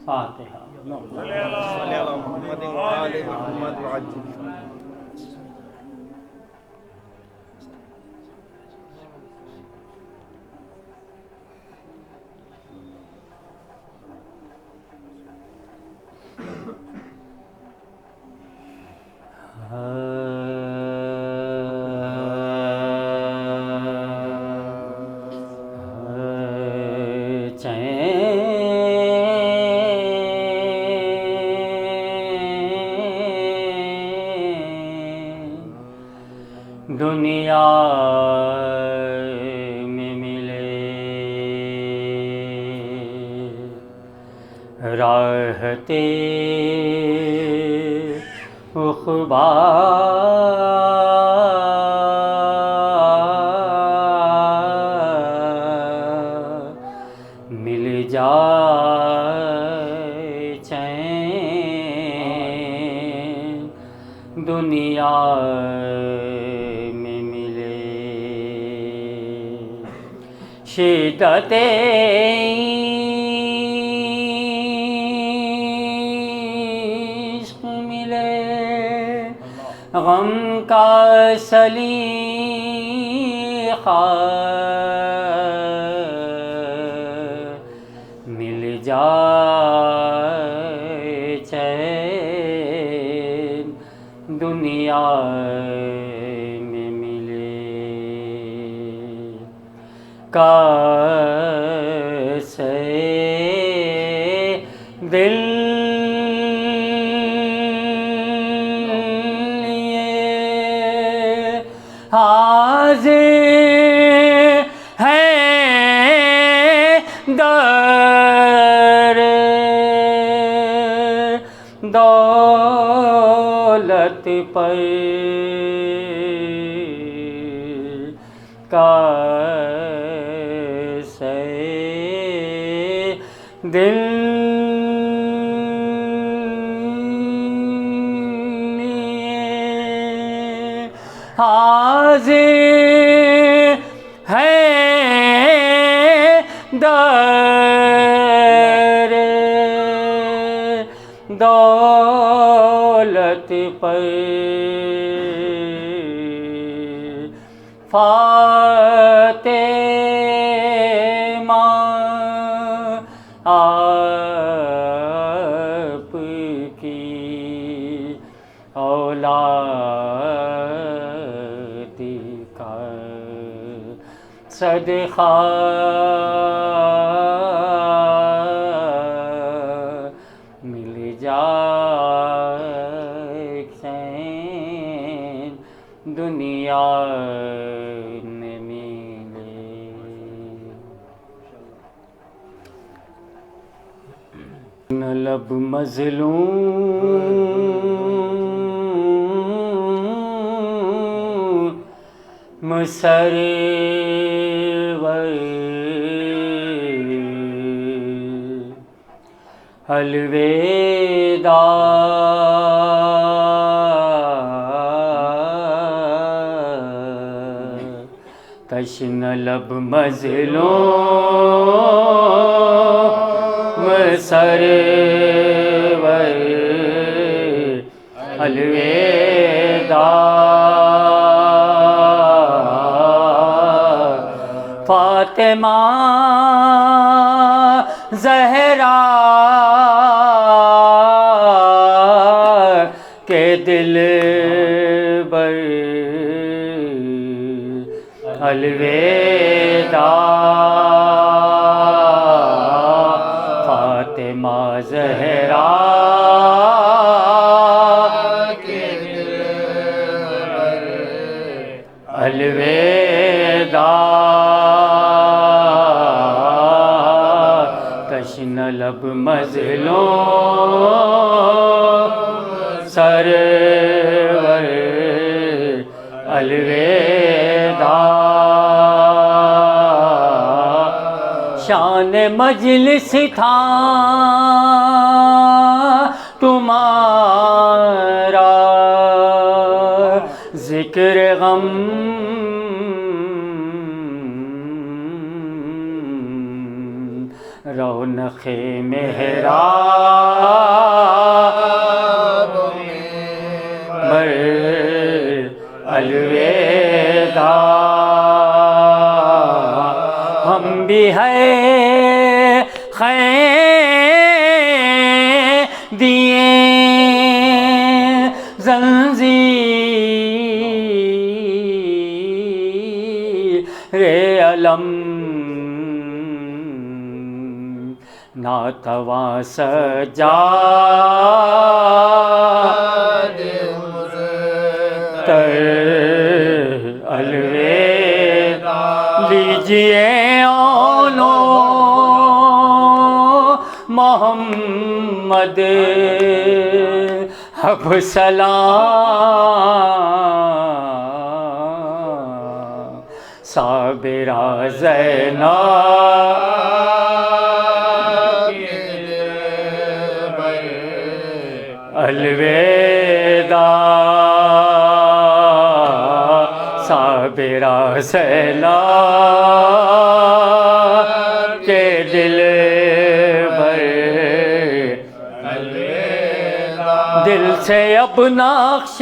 فاتحہ. صلی علی محمد و آل محمد وعجل. دنیا میں ملے راحت عقبیٰ، مل جائے چین دنیا میں ملے. شدت عشق ملے، غم کا سلیقہ مل جائے چین دنیا میں ملے. کیسے دل یہ حاضر ہے در دولت پر، کیسے دل یہ حاضر ہے در دولت پر، فاطمہ آپ کی اولاد کا صدقہ مل جائے چین دنیا میں ملے. نہ لب مظلوم مسرور الوداع، تشنہ لب مظلوم مسرور الوداع. فاطمہ زہرا کے دل بر الوداع. فاطمہ زہرا کے دل بر الوداع. تشنہ لب مظلوم سرور الوداع. شان مجلس تھا تمہارا، ذکر غم رونق نخ محراب بر الوداع ہم بھی ہے دیے زنجیر علم ناتواں سجاد تر الوداع لیجئے اولو محمد اب سلام صابرہ زینب الوداع صابرہ زینب کے دل دل سے اب نقش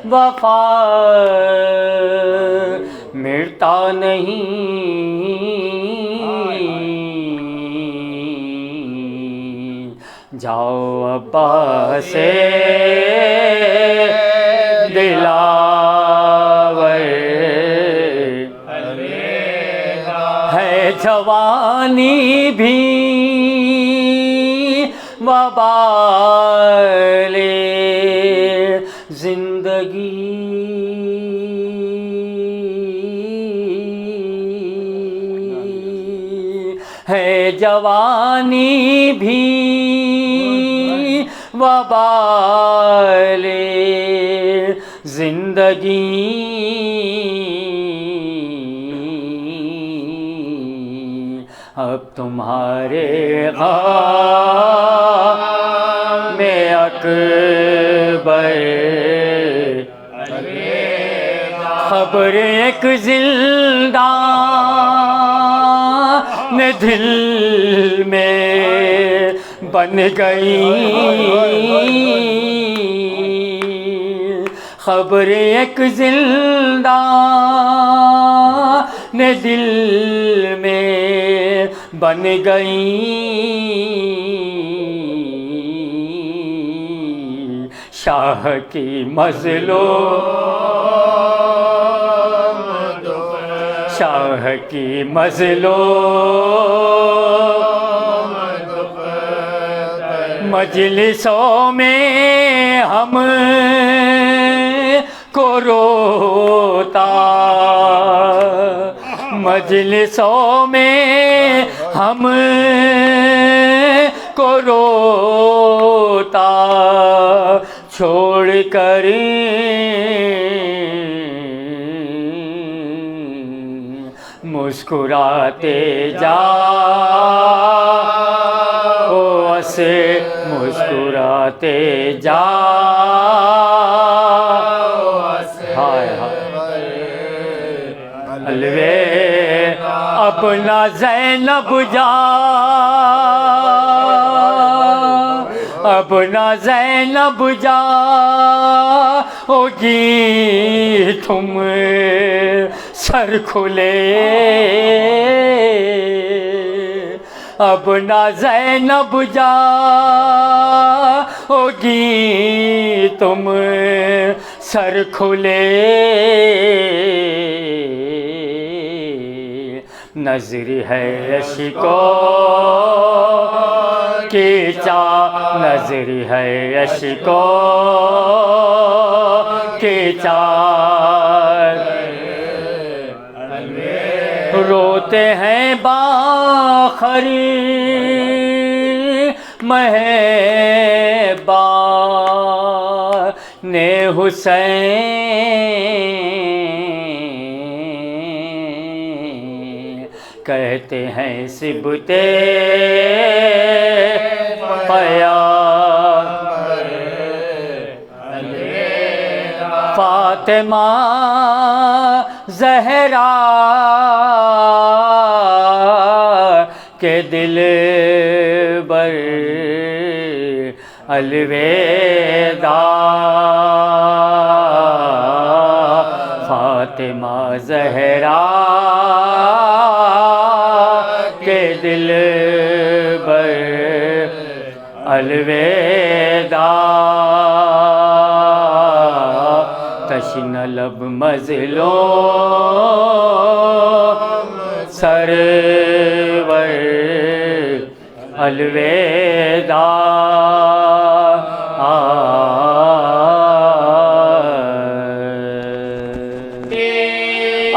وفا مٹتا نہیں جاؤ عباس دلاور ہے جوانی بھی وبال زندگی ہے جوانی بھی وبال زندگی اب تمہارے غم میں اکبر خبر ایک زندان دل میں بن گئی خبر ایک زندان دل میں بن گئی شاہ کی مظلوم شاہ کی مظلوم مجلسوں میں ہم کو روتا مجلسوں میں ہم کو روتا چھوڑ کر مسکراتے جاؤ اسے مسکراتے جاؤ ہائے ہائے الوداع اپنا زینب جا اپنا زینب جا ہوگی تم سر کھلے اپنا زینب جا ہوگی تم سر کھلے نظر ہے اشکوں کی چاہ نظر ہے اشکوں کی چاہ روتے ہیں باخری مہبان حسین کہتے ہیں سبتے پیغمبر فاطمہ زہرا کے دل بر الوداع فاطمہ زہرا کے دل بر الوداع تشن لب مظلوم سرور الوداع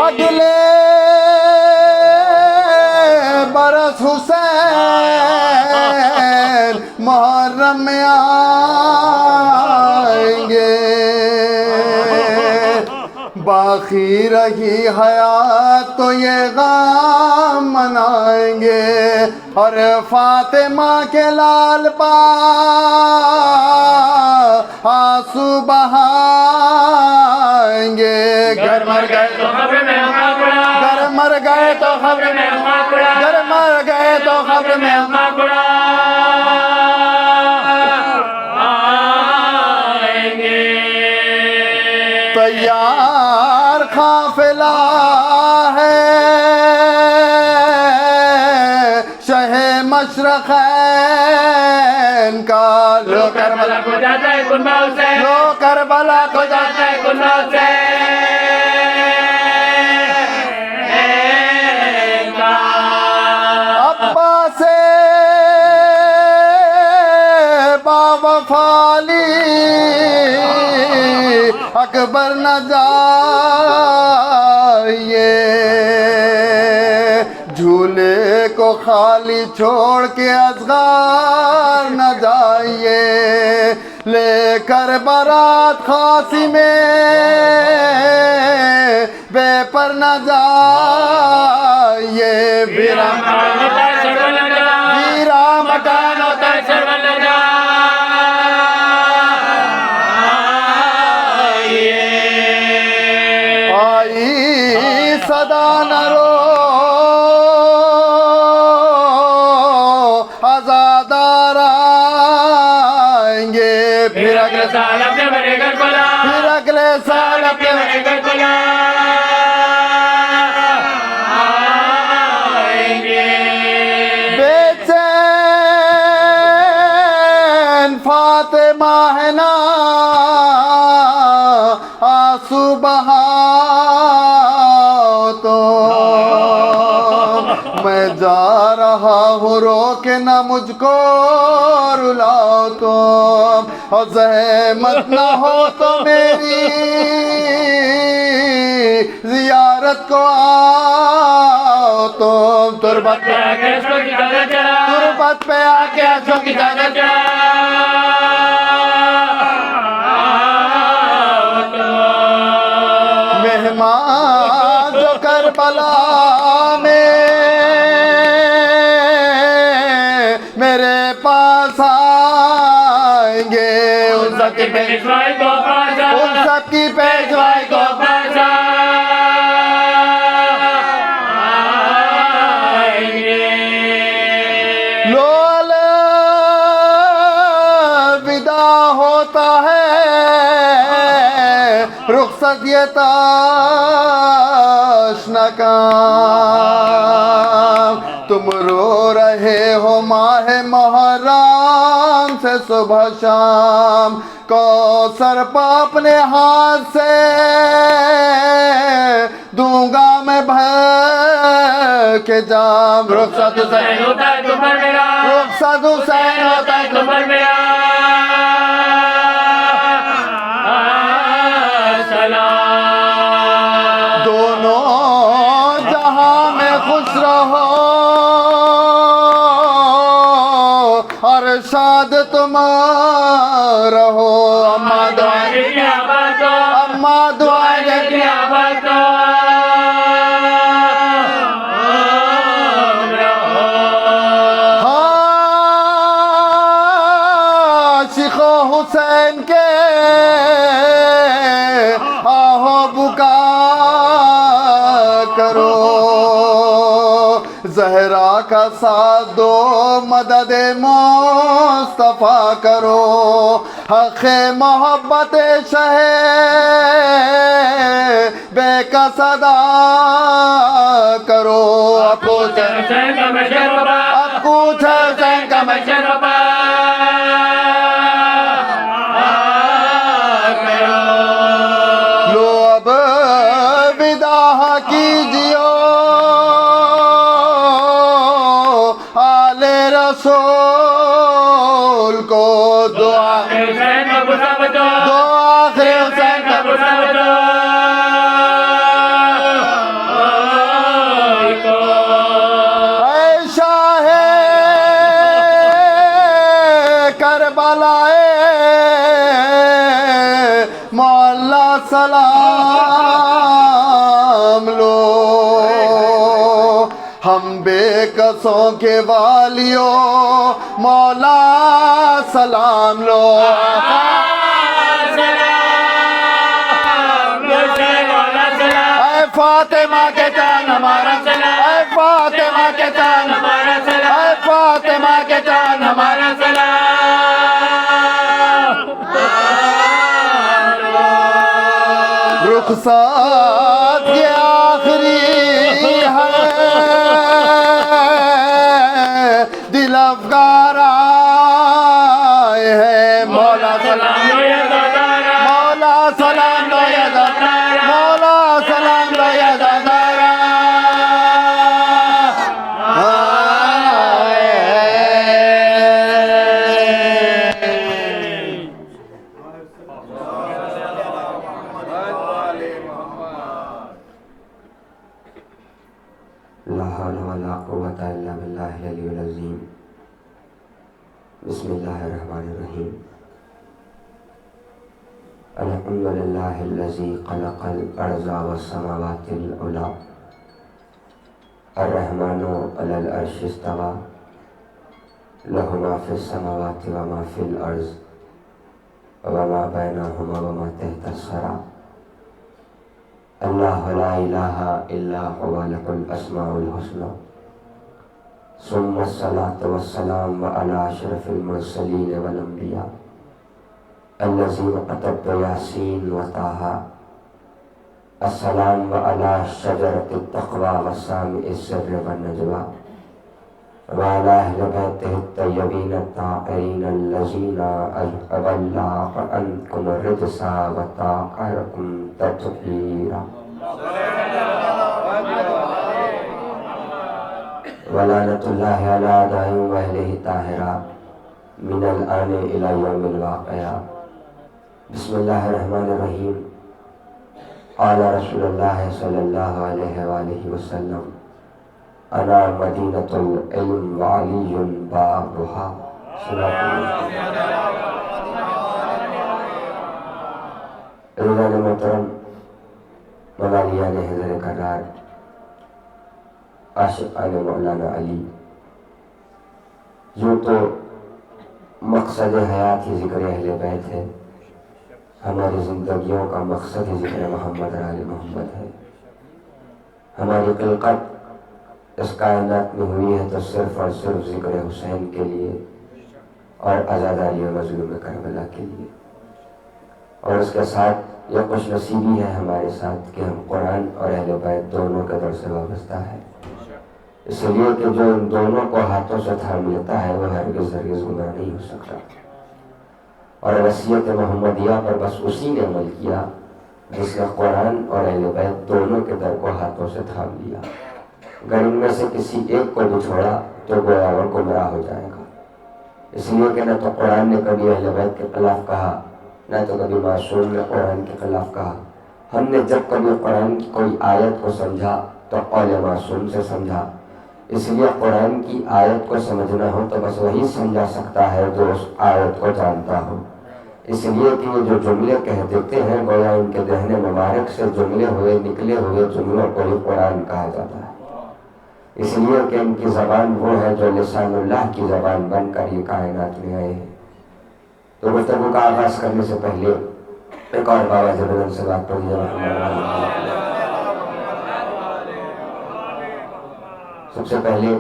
اگلے برس حسین محرم میں آئیں گے، باقی رہی حیات تو یہ غم منائیں گے، اور فاطمہ کے لال پا آنسو بہائیں گے۔ گھر مر گئے تو خبر میں گھر مر گئے تو خبر میں گھر مر گئے تو خبر میں تیار قافلہ ہے شہ مشرقین کا، لو کربلا کو جاتا ہے کنبہ حسین، لو کربلا کو جاتا ہے کنبہ حسین کا۔ عباس باوفالی اکبر نہ جائیے، جھولے کو خالی چھوڑ کے اصغر نہ جائیے، لے کر بارات خاصی میں بے پر نہ جائیے، ویرا مکان ہوتا ہے سرول جا۔ صدا نہ رو آزادار آئیں گے، پھر اگلے سال اپنے بڑے گھر بلا، پھر اگلے سال اپنے بڑے گھر بلا آئیں گے۔ بے چین فاطمہ ہے نا آنسو بہا تو میں جا رہا ہوں، رو کے نہ مجھ کو رلاؤ تم، اور زحمت نہ ہو تو میری زیارت کو آؤ تم، تربت پہ آ کے عشقوں کی چادر چڑھا، تربت پہ آ کے عشقوں کی چادر چڑھا۔ مہمان جو کربلا میں میرے پاس آئیں گے، ان سب کی پیشوائی کو پاسا، ان سب کی پیشوائی کو پاسا آئیں گے۔ لو الوداع ہوتا ہے رخصت یہ تاشنا کام، تم رو رہے ہو ماہ محرم سے صبح شام، کوثر پا اپنے ہاتھ سے دوں گا میں بھر کے جام، رخصت حسین ہوتا ہے تم پر میرا، رخصت حسین ہوتا ہے تم پر میرا۔ دونوں جہاں میں خوش رہو اور شاد تم رہو، اماں دعائیں دیتی آباد ہو، اماں دعائیں دیتی آباد ہو۔ عاشق حسین کے آہو بکا کرو، زہرا کا ساتھ دو مدد مصطفیٰ کرو حق محبت شہ بے کا صدا کرو اب کچھ حسین کا مشربہ لو اب وداع کیجیو آل رسول کو دعا آخر حسین کا اے شاہ کربلائے مولا سلام لو ہم بے کسوں کے والیوں مولا سلام لو اے فاطمہ کے جان ہمارا سلام اے فاطمہ کے جان ہمارا سلام اے فاطمہ کے جان ہمارا رخصت یہ آخری ہے دل افگار آئے ہیں مولا سلام مولا سلام لو یا زہرا مولا سلام لو یا زہرا لا حول ولا قوة إلا بالله العلي العظيم بسم الله الرحمن الرحيم الحمد لله الذي خلق الأرض والسماوات العلى الرحمن على العرش استوى له ما في السماوات وما في الأرض وما بينهما وما تحت الثرى اللہ لا الہ الا هو له الاسماء الحسنى ثم الصلاة والسلام على اشرف المرسلین والانبیاء الذین كتب یاسین وطه السلام على شجرة التقوى وسامع السر والنجوى وعلى اہل بیتہ الطیبین الطاہرین الذین اذهب الله عنکم الرجس وطهرکم تطہیرا ولعنۃ اللہ علی اعدائهم واہلہ طاہرہ من الآن الی یوم الواقعہ بسم اللہ الرحمن الرحیم قال رسول اللہ صلی اللہ علیہ وآلہ وسلم انا مدینۃ العلم وعلی بابها عزیزان محترم موالیان حضر قرار عاشقان مولانا علی یوں تو مقصد حیات ہی ذکر اہل بیت ہے ہماری زندگیوں کا مقصد ہی ذکر محمد اور آل محمد ہے ہماری خلقت اس کائنات میں ہوئی ہے تو صرف اور صرف ذکر حسین کے لیے اور عزاداری و مظلوم کربلا کے لیے اور اس کے ساتھ یہ خوش نصیبی ہے ہمارے ساتھ کہ ہم قرآن اور اہل بیت دونوں کے در سے وابستہ ہے اس لیے کہ جو ان دونوں کو ہاتھوں سے تھام لیتا ہے وہ ہرگز گمراہ نہیں ہو سکتا اور وصیت محمدیہ پر بس اسی نے عمل کیا جس نے قرآن اور اہل بیت دونوں کے در کو ہاتھوں سے تھام لیا اگر ان میں سے کسی ایک کو بھی چھوڑا تو گویا وہ گمراہ ہو جائے گا اس لیے کہ نہ تو قرآن نے کبھی اہل بیت کے خلاف کہا نہ تو کبھی معصوم نے قرآن کے خلاف کہا ہم نے جب کبھی قرآن کی کوئی آیت کو سمجھا تو قول معصوم سے سمجھا اس لیے قرآن کی آیت کو سمجھنا ہو تو بس وہی سمجھا سکتا ہے جو اس آیت کو جانتا ہو اس لیے کہ یہ جو جملے کہہ دیتے ہیں گویا ان کے ذہن مبارک سے جملے ہوئے نکلے ہوئے جملوں کو ہی قرآن کہا جاتا ہے اس لیے کہ ان کی زبان وہ ہے جو لسان اللہ کی زبان بن کر یہ کائنات میں آئے ہیں تو گفتگو کا آغاز کرنے سے پہلے ایک اور بابا زبردن سے بات پڑھی جائے سب سے پہلے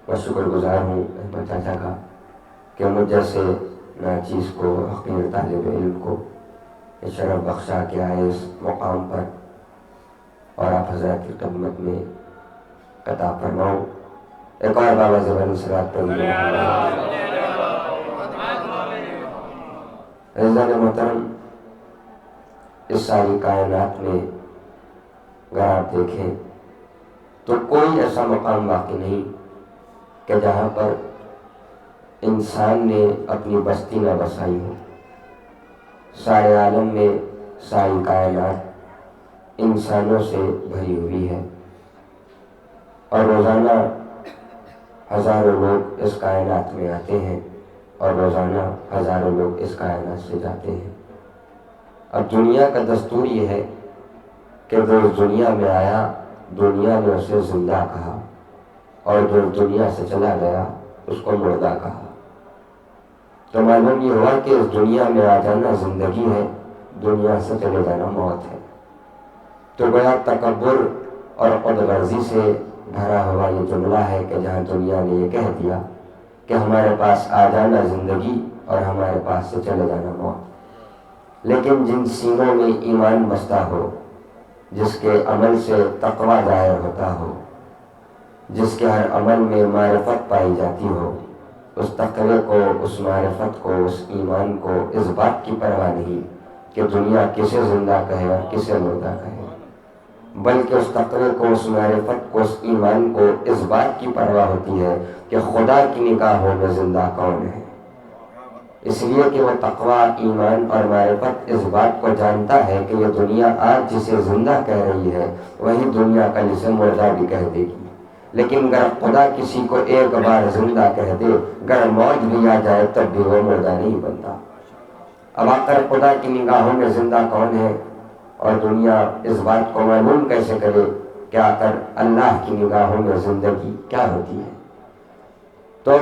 میں شکر گزار ہوں احمد چاچا کا کہ مجھ جیسے ناچیز کو، حقیر طالب علم کو یہ شرف بخشا کے آئے اس مقام پر، اور آپ حضرات کی خدمت میں خطاب فرماؤں۔ ایک اور بابا زبانی صلوات پر عزیزان محترم، اس ساری کائنات میں اگر آپ دیکھیں تو کوئی ایسا مقام باقی نہیں کہ جہاں پر انسان نے اپنی بستی نہ بسائی ہو۔ سارے عالم میں ساری کائنات انسانوں سے بھری ہوئی ہے، اور روزانہ ہزاروں لوگ اس کائنات میں آتے ہیں اور روزانہ ہزاروں لوگ اس کائنات سے جاتے ہیں۔ اب دنیا کا دستور یہ ہے کہ جو دنیا میں آیا دنیا نے اسے زندہ کہا، اور جو دنیا سے چلا گیا اس کو مردہ کہا۔ تو معلوم یہ ہوا کہ اس دنیا میں آ جانا زندگی ہے، دنیا سے چلے جانا موت ہے۔ تو گویا تکبر اور خود غرضی سے بھرا ہوا یہ جملہ ہے کہ جہاں دنیا نے یہ کہہ دیا کہ ہمارے پاس آ جانا زندگی اور ہمارے پاس سے چلے جانا موت۔ لیکن جن سینوں میں ایمان بستا ہو، جس کے عمل سے تقویٰ ظاہر ہوتا ہو، جس کے ہر عمل میں معرفت پائی جاتی ہو، اس تقوی کو، اس معرفت کو، اس ایمان کو اس بات کی پرواہ نہیں کہ دنیا کسے زندہ کہے اور کسے مردہ کہے، بلکہ اس تقوی کو، اس معرفت کو، اس ایمان کو اس بات کی پرواہ ہوتی ہے کہ خدا کی نگاہوں میں زندہ کون ہے۔ اس لیے کہ وہ تقویٰ، ایمان اور معرفت اس بات کو جانتا ہے کہ یہ دنیا آج جسے زندہ کہہ رہی ہے وہی دنیا کل اسے مردہ بھی کہہ دے گی۔ لیکن اگر خدا کسی کو ایک بار زندہ کہہ دے، اگر موت بھی آ جائے تب بھی وہ مردہ نہیں بنتا۔ اب آخر خدا کی نگاہوں میں زندہ کون ہے، اور دنیا اس بات کو معلوم کیسے کرے کہ آخر اللہ کی نگاہوں میں زندگی کیا ہوتی ہے؟ تو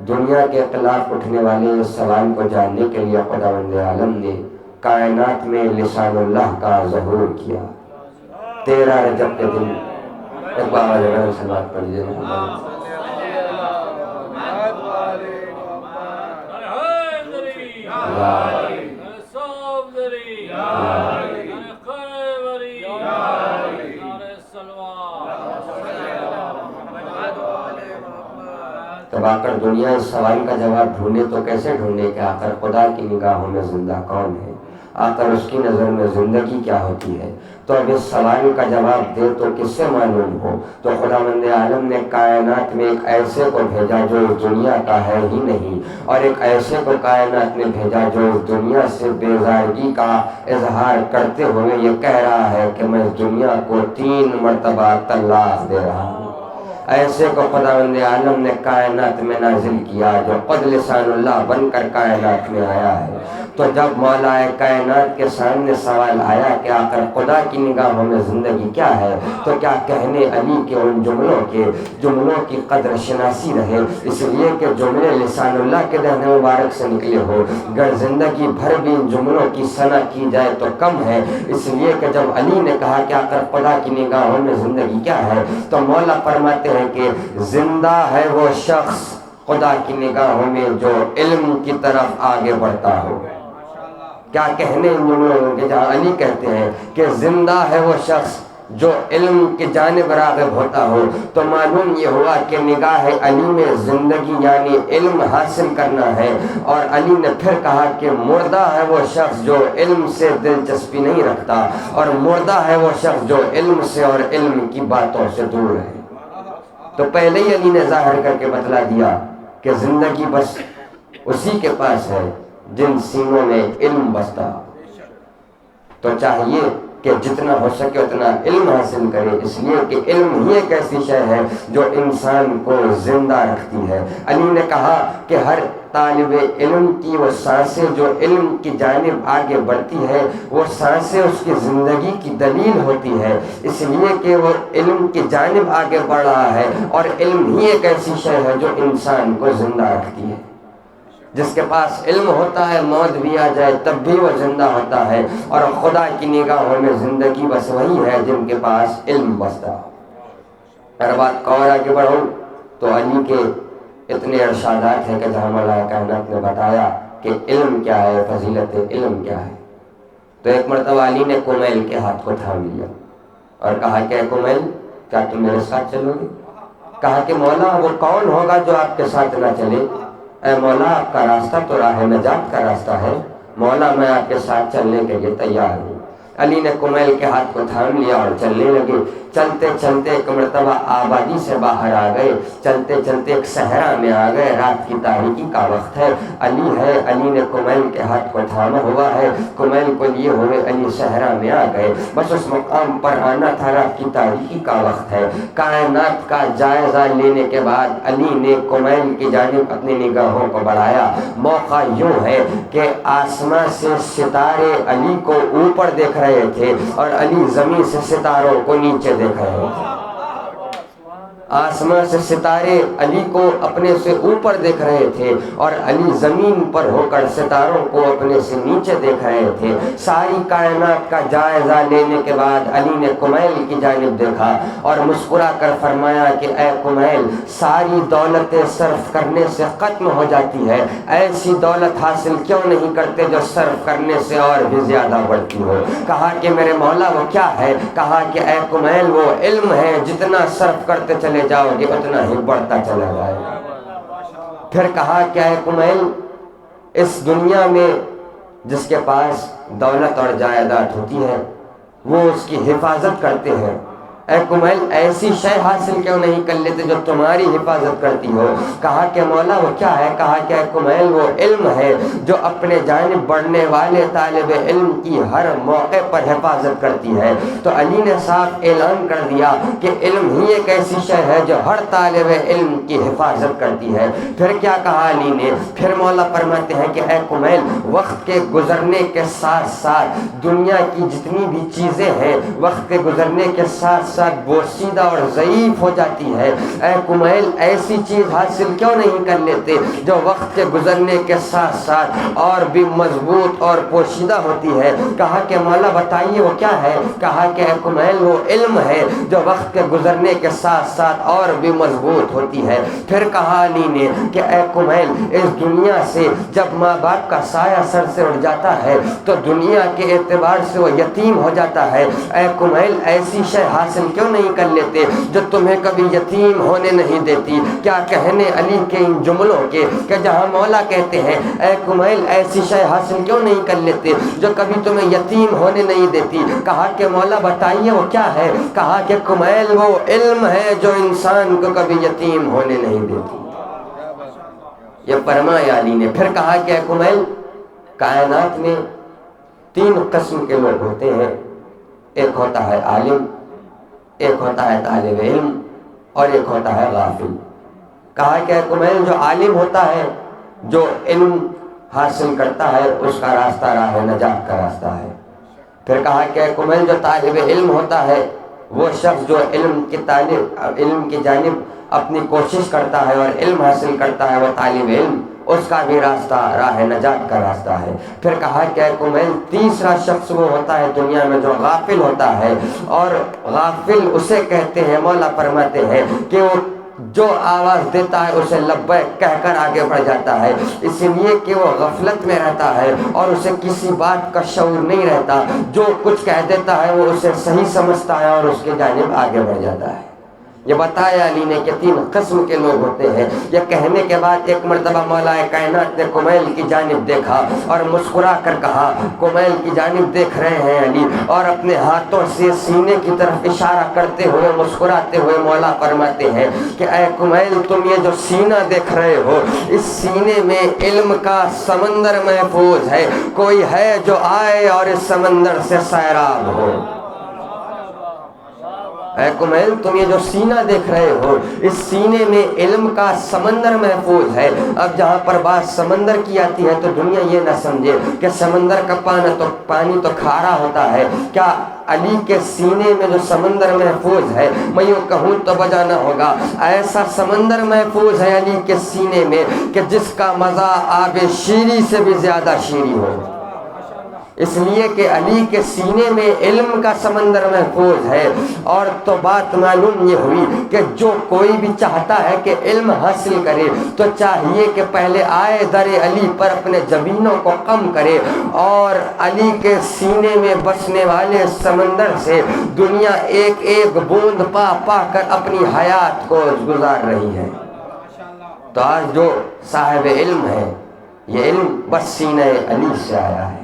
دنیا کے خلاف اٹھنے والے اس سوال کو جاننے کے لیے خداوند عالم نے کائنات میں لسان اللہ کا ظہور کیا۔ 13 رجب کے دن ایک بابا جگہ سے بات پڑھ لیجیے۔ تب آخر دنیا اس سوال کا جواب ڈھونڈے تو کیسے ڈھونڈے کہ آخر خدا کی نگاہوں میں زندہ کون ہے، آخر اس کی نظر میں زندگی کیا ہوتی ہے؟ تو اب اس سوال کا جواب دے تو کس سے معلوم ہو؟ تو خداوند عالم نے کائنات میں ایک ایسے کو بھیجا جو اس دنیا کا ہے ہی نہیں، اور ایک ایسے کو کائنات میں بھیجا جو اس دنیا سے بیزارگی کا اظہار کرتے ہوئے یہ کہہ رہا ہے کہ میں اس دنیا کو 3 مرتبہ طلاق دے رہا ہوں۔ ایسے کو خداوند عالم نے کائنات میں نازل کیا جو قد لسان اللہ بن کر کائنات میں آیا ہے۔ تو جب مولا کائنات کے سامنے سوال آیا کہ آخر خدا کی نگاہوں میں زندگی کیا ہے، تو کیا کہنے علی کے ان جملوں کی قدر شناسی رہے، اس لیے کہ جملے لسان اللہ کے دہن مبارک سے نکلے ہو، گر زندگی بھر بھی ان جملوں کی ثنا کی جائے تو کم ہے۔ اس لیے کہ جب علی نے کہا کہ آخر خدا کی نگاہوں میں زندگی کیا ہے، تو مولا فرماتے ہیں کہ زندہ ہے وہ شخص خدا کی نگاہوں میں جو علم کی طرف آگے بڑھتا ہو۔ کیا کہنے ان جملوں کے جہاں علی کہتے ہیں کہ زندہ ہے وہ شخص جو علم کی جانب راغب ہوتا ہو، تو معلوم یہ ہوا کہ نگاہ علی میں زندگی یعنی علم حاصل کرنا ہے۔ اور علی نے پھر کہا کہ مردہ ہے وہ شخص جو علم سے دلچسپی نہیں رکھتا، اور مردہ ہے وہ شخص جو علم سے اور علم کی باتوں سے دور ہے۔ تو پہلے ہی علی نے ظاہر کر کے بتلا دیا کہ زندگی بس اسی کے پاس ہے جن سینوں میں علم بستا۔ تو چاہیے کہ جتنا ہو سکے اتنا علم حاصل کرے، اس لیے کہ علم ہی ایک ایسی شے ہے جو انسان کو زندہ رکھتی ہے۔ علی نے کہا کہ ہر طالب علم کی وہ سانسیں جو علم کی جانب آگے بڑھتی ہے، وہ سانسیں اس کی زندگی کی دلیل ہوتی ہے، اس لیے کہ وہ علم کی جانب آگے بڑھ رہا ہے، اور علم ہی ایک ایسی شے ہے جو انسان کو زندہ رکھتی ہے۔ جس کے پاس علم ہوتا ہے موت بھی آ جائے تب بھی وہ زندہ ہوتا ہے، اور خدا کی نگاہوں میں زندگی بس وہی ہے جن کے پاس علم بستا۔ اگر بات کو اور آگے بڑھوں تو تو علی کے اتنے ارشادات ہیں کہ جہاں مولا کائنات نے بتایا کہ علم کیا ہے، فضیلت علم کیا ہے، تو ایک مرتبہ علی نے کمیل کے ہاتھ کو تھام لیا اور کہا کہ اے کمیل، کیا تم میرے ساتھ چلو گے؟ کہا کہ مولا وہ کون ہوگا جو آپ کے ساتھ نہ چلے؟ اے مولا آپ کا راستہ تو راہ نجات کا راستہ ہے، مولا میں آپ کے ساتھ چلنے کے لیے تیار ہوں۔ علی نے کمیل کے ہاتھ کو تھام لیا اور چلنے لگے۔ چلتے چلتے ایک مرتبہ آبادی سے باہر آ گئے، چلتے چلتے ایک صحرا میں آ گئے، رات کی تاریکی کا وقت ہے، علی ہے، علی نے کمیل کے ہاتھ کو تھاما ہوا ہے، کمیل کو لیے ہوئے علی صحرا میں آ گئے، بس اس مقام پر آنا تھا، رات کی تاریکی کا وقت ہے۔ کائنات کا جائزہ لینے کے بعد علی نے کمیل کی جانب اپنی نگاہوں کو بڑھایا۔ موقع یوں ہے کہ آسمان سے ستارے علی کو اوپر دیکھ رہے تھے اور علی زمین سے ستاروں کو نیچے دیکھ رہے تھے۔ آسمان سے ستارے علی کو اپنے سے اوپر دیکھ رہے تھے اور علی زمین پر ہو کر ستاروں کو اپنے سے نیچے دیکھ رہے تھے۔ ساری کائنات کا جائزہ لینے کے بعد علی نے کمیل کی جانب دیکھا اور مسکرا کر فرمایا کہ اے کمیل، ساری دولتیں صرف کرنے سے ختم ہو جاتی ہے، ایسی دولت حاصل کیوں نہیں کرتے جو صرف کرنے سے اور بھی زیادہ بڑھتی ہو؟ کہا کہ میرے مولا وہ کیا ہے؟ کہا کہ اے کمیل وہ علم ہے، جتنا صرف کرتے چلے جاؤ گے اتنا ہی بڑھتا چلا جائے گا۔ پھر کہا کہ اے کمیل، اس دنیا میں جس کے پاس دولت اور جائیداد ہوتی ہے وہ اس کی حفاظت کرتے ہیں، اے کمیل ایسی شے حاصل کیوں نہیں کر لیتے جو تمہاری حفاظت کرتی ہو؟ کہا کہ مولا وہ کیا ہے؟ کہا کہ اے کمیل وہ علم ہے جو اپنے جانب بڑھنے والے طالب علم کی ہر موقع پر حفاظت کرتی ہے۔ تو علی نے صاف اعلان کر دیا کہ علم ہی ایک ایسی شے ہے جو ہر طالب علم کی حفاظت کرتی ہے۔ پھر کیا کہا علی نے؟ پھر مولا فرماتے ہیں کہ اے کمیل، وقت کے گزرنے کے ساتھ ساتھ دنیا کی جتنی بھی چیزیں ہیں وقت کے گزرنے کے ساتھ ساتھ بوسیدہ اور ضعیف ہو جاتی ہے۔ اے کمیل ایسی چیز حاصل کیوں نہیں کر لیتے جو وقت کے گزرنے کے ساتھ ساتھ اور بھی مضبوط اور پوشیدہ ہوتی ہے؟ کہا کہ مولا بتائیے وہ کیا ہے؟ کہا کہ اے کمیل وہ علم ہے جو وقت کے گزرنے کے ساتھ ساتھ اور بھی مضبوط ہوتی ہے۔ پھر کہا علی نے کہ اے کمیل، اس دنیا سے جب ماں باپ کا سایہ سر سے اٹھ جاتا ہے تو دنیا کے اعتبار سے وہ یتیم ہو جاتا ہے۔ اے کمیل ایسی شے حاصل کیوں نہیں کر لیتے جو تمہیں کبھی یتیم ہونے نہیں دیتی؟ کیا کہنے علی کے ان جملوں کے کہ جہاں مولا کہتے ہیں اے کمیل ایسی شے حاصل کیوں نہیں کر لیتے جو کبھی تمہیں یتیم ہونے نہیں دیتی؟ کہا کہ مولا بتائیے وہ کیا ہے؟ کہا کہ کمیل وہ علم ہے جو انسان کو کبھی یتیم ہونے نہیں دیتی۔ یہ فرمایا علی نے۔ پھر کہا کہ اے کمیل، کائنات میں 3 قسم کے لوگ ہوتے ہیں، ایک ہوتا ہے عالم، ایک ہوتا ہے طالب علم اور ایک ہوتا ہے غافل۔ کہا کہ اے کمیل جو عالم ہوتا ہے، جو علم حاصل کرتا ہے، اس کا راستہ راہ نجات کا راستہ ہے۔ پھر کہا کہ اے کمیل جو طالب علم ہوتا ہے، وہ شخص جو علم کی جانب اپنی کوشش کرتا ہے اور علم حاصل کرتا ہے، وہ طالب علم، اس کا بھی راستہ راہ نجات کا راستہ ہے۔ پھر کہا کہ اے کمیل تیسرا شخص وہ ہوتا ہے دنیا میں جو غافل ہوتا ہے، اور غافل اسے کہتے ہیں، مولا فرماتے ہیں کہ وہ جو آواز دیتا ہے اسے لبیک کہہ کر آگے بڑھ جاتا ہے، اس لیے کہ وہ غفلت میں رہتا ہے اور اسے کسی بات کا شعور نہیں رہتا، جو کچھ کہہ دیتا ہے وہ اسے صحیح سمجھتا ہے اور اس کے جانب آگے بڑھ جاتا ہے۔ یہ بتایا علی نے کہ 3 قسم کے لوگ ہوتے ہیں۔ یہ کہنے کے بعد ایک مرتبہ مولا کائنات نے کمیل کی جانب دیکھا اور مسکرا کر کہا، کمیل کی جانب دیکھ رہے ہیں علی، اور اپنے ہاتھوں سے سینے کی طرف اشارہ کرتے ہوئے مسکراتے ہوئے مولا فرماتے ہیں کہ اے کمیل تم یہ جو سینہ دیکھ رہے ہو، اس سینے میں علم کا سمندر محفوظ ہے، کوئی ہے جو آئے اور اس سمندر سے سیراب ہو۔ اے کمیل تم یہ جو سینہ دیکھ رہے ہو، اس سینے میں علم کا سمندر محفوظ ہے۔ اب جہاں پر بات سمندر کی آتی ہے تو دنیا یہ نہ سمجھے کہ سمندر کا پانی تو کھارا ہوتا ہے۔ کیا علی کے سینے میں جو سمندر محفوظ ہے، میں یوں کہوں تو بجا نہ ہوگا، ایسا سمندر محفوظ ہے علی کے سینے میں کہ جس کا مزہ آب شیری سے بھی زیادہ شیریں ہو۔ اس لیے کہ علی کے سینے میں علم کا سمندر محفوظ ہے۔ اور تو بات معلوم یہ ہوئی کہ جو کوئی بھی چاہتا ہے کہ علم حاصل کرے تو چاہیے کہ پہلے آئے در علی پر اپنے جبینوں کو کم کرے، اور علی کے سینے میں بسنے والے سمندر سے دنیا ایک ایک بوند پا پا کر اپنی حیات کو گزار رہی ہے۔ تو آج جو صاحب علم ہے، یہ علم بس سینہ علی سے آیا ہے،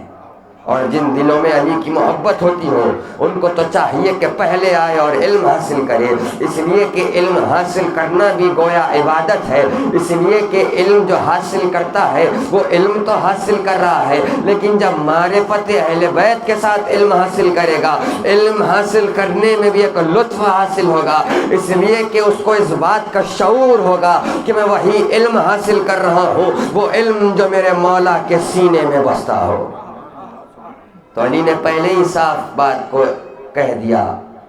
اور جن دلوں میں علی کی محبت ہوتی ہو ان کو تو چاہیے کہ پہلے آئے اور علم حاصل کرے، اس لیے کہ علم حاصل کرنا بھی گویا عبادت ہے۔ اس لیے کہ علم جو حاصل کرتا ہے وہ علم تو حاصل کر رہا ہے، لیکن جب معرفت اہل بیت کے ساتھ علم حاصل کرے گا، علم حاصل کرنے میں بھی ایک لطف حاصل ہوگا، اس لیے کہ اس کو اس بات کا شعور ہوگا کہ میں وہی علم حاصل کر رہا ہوں، وہ علم جو میرے مولا کے سینے میں بستا ہو۔ تو علی نے پہلے ہی صاف بات کو کہہ دیا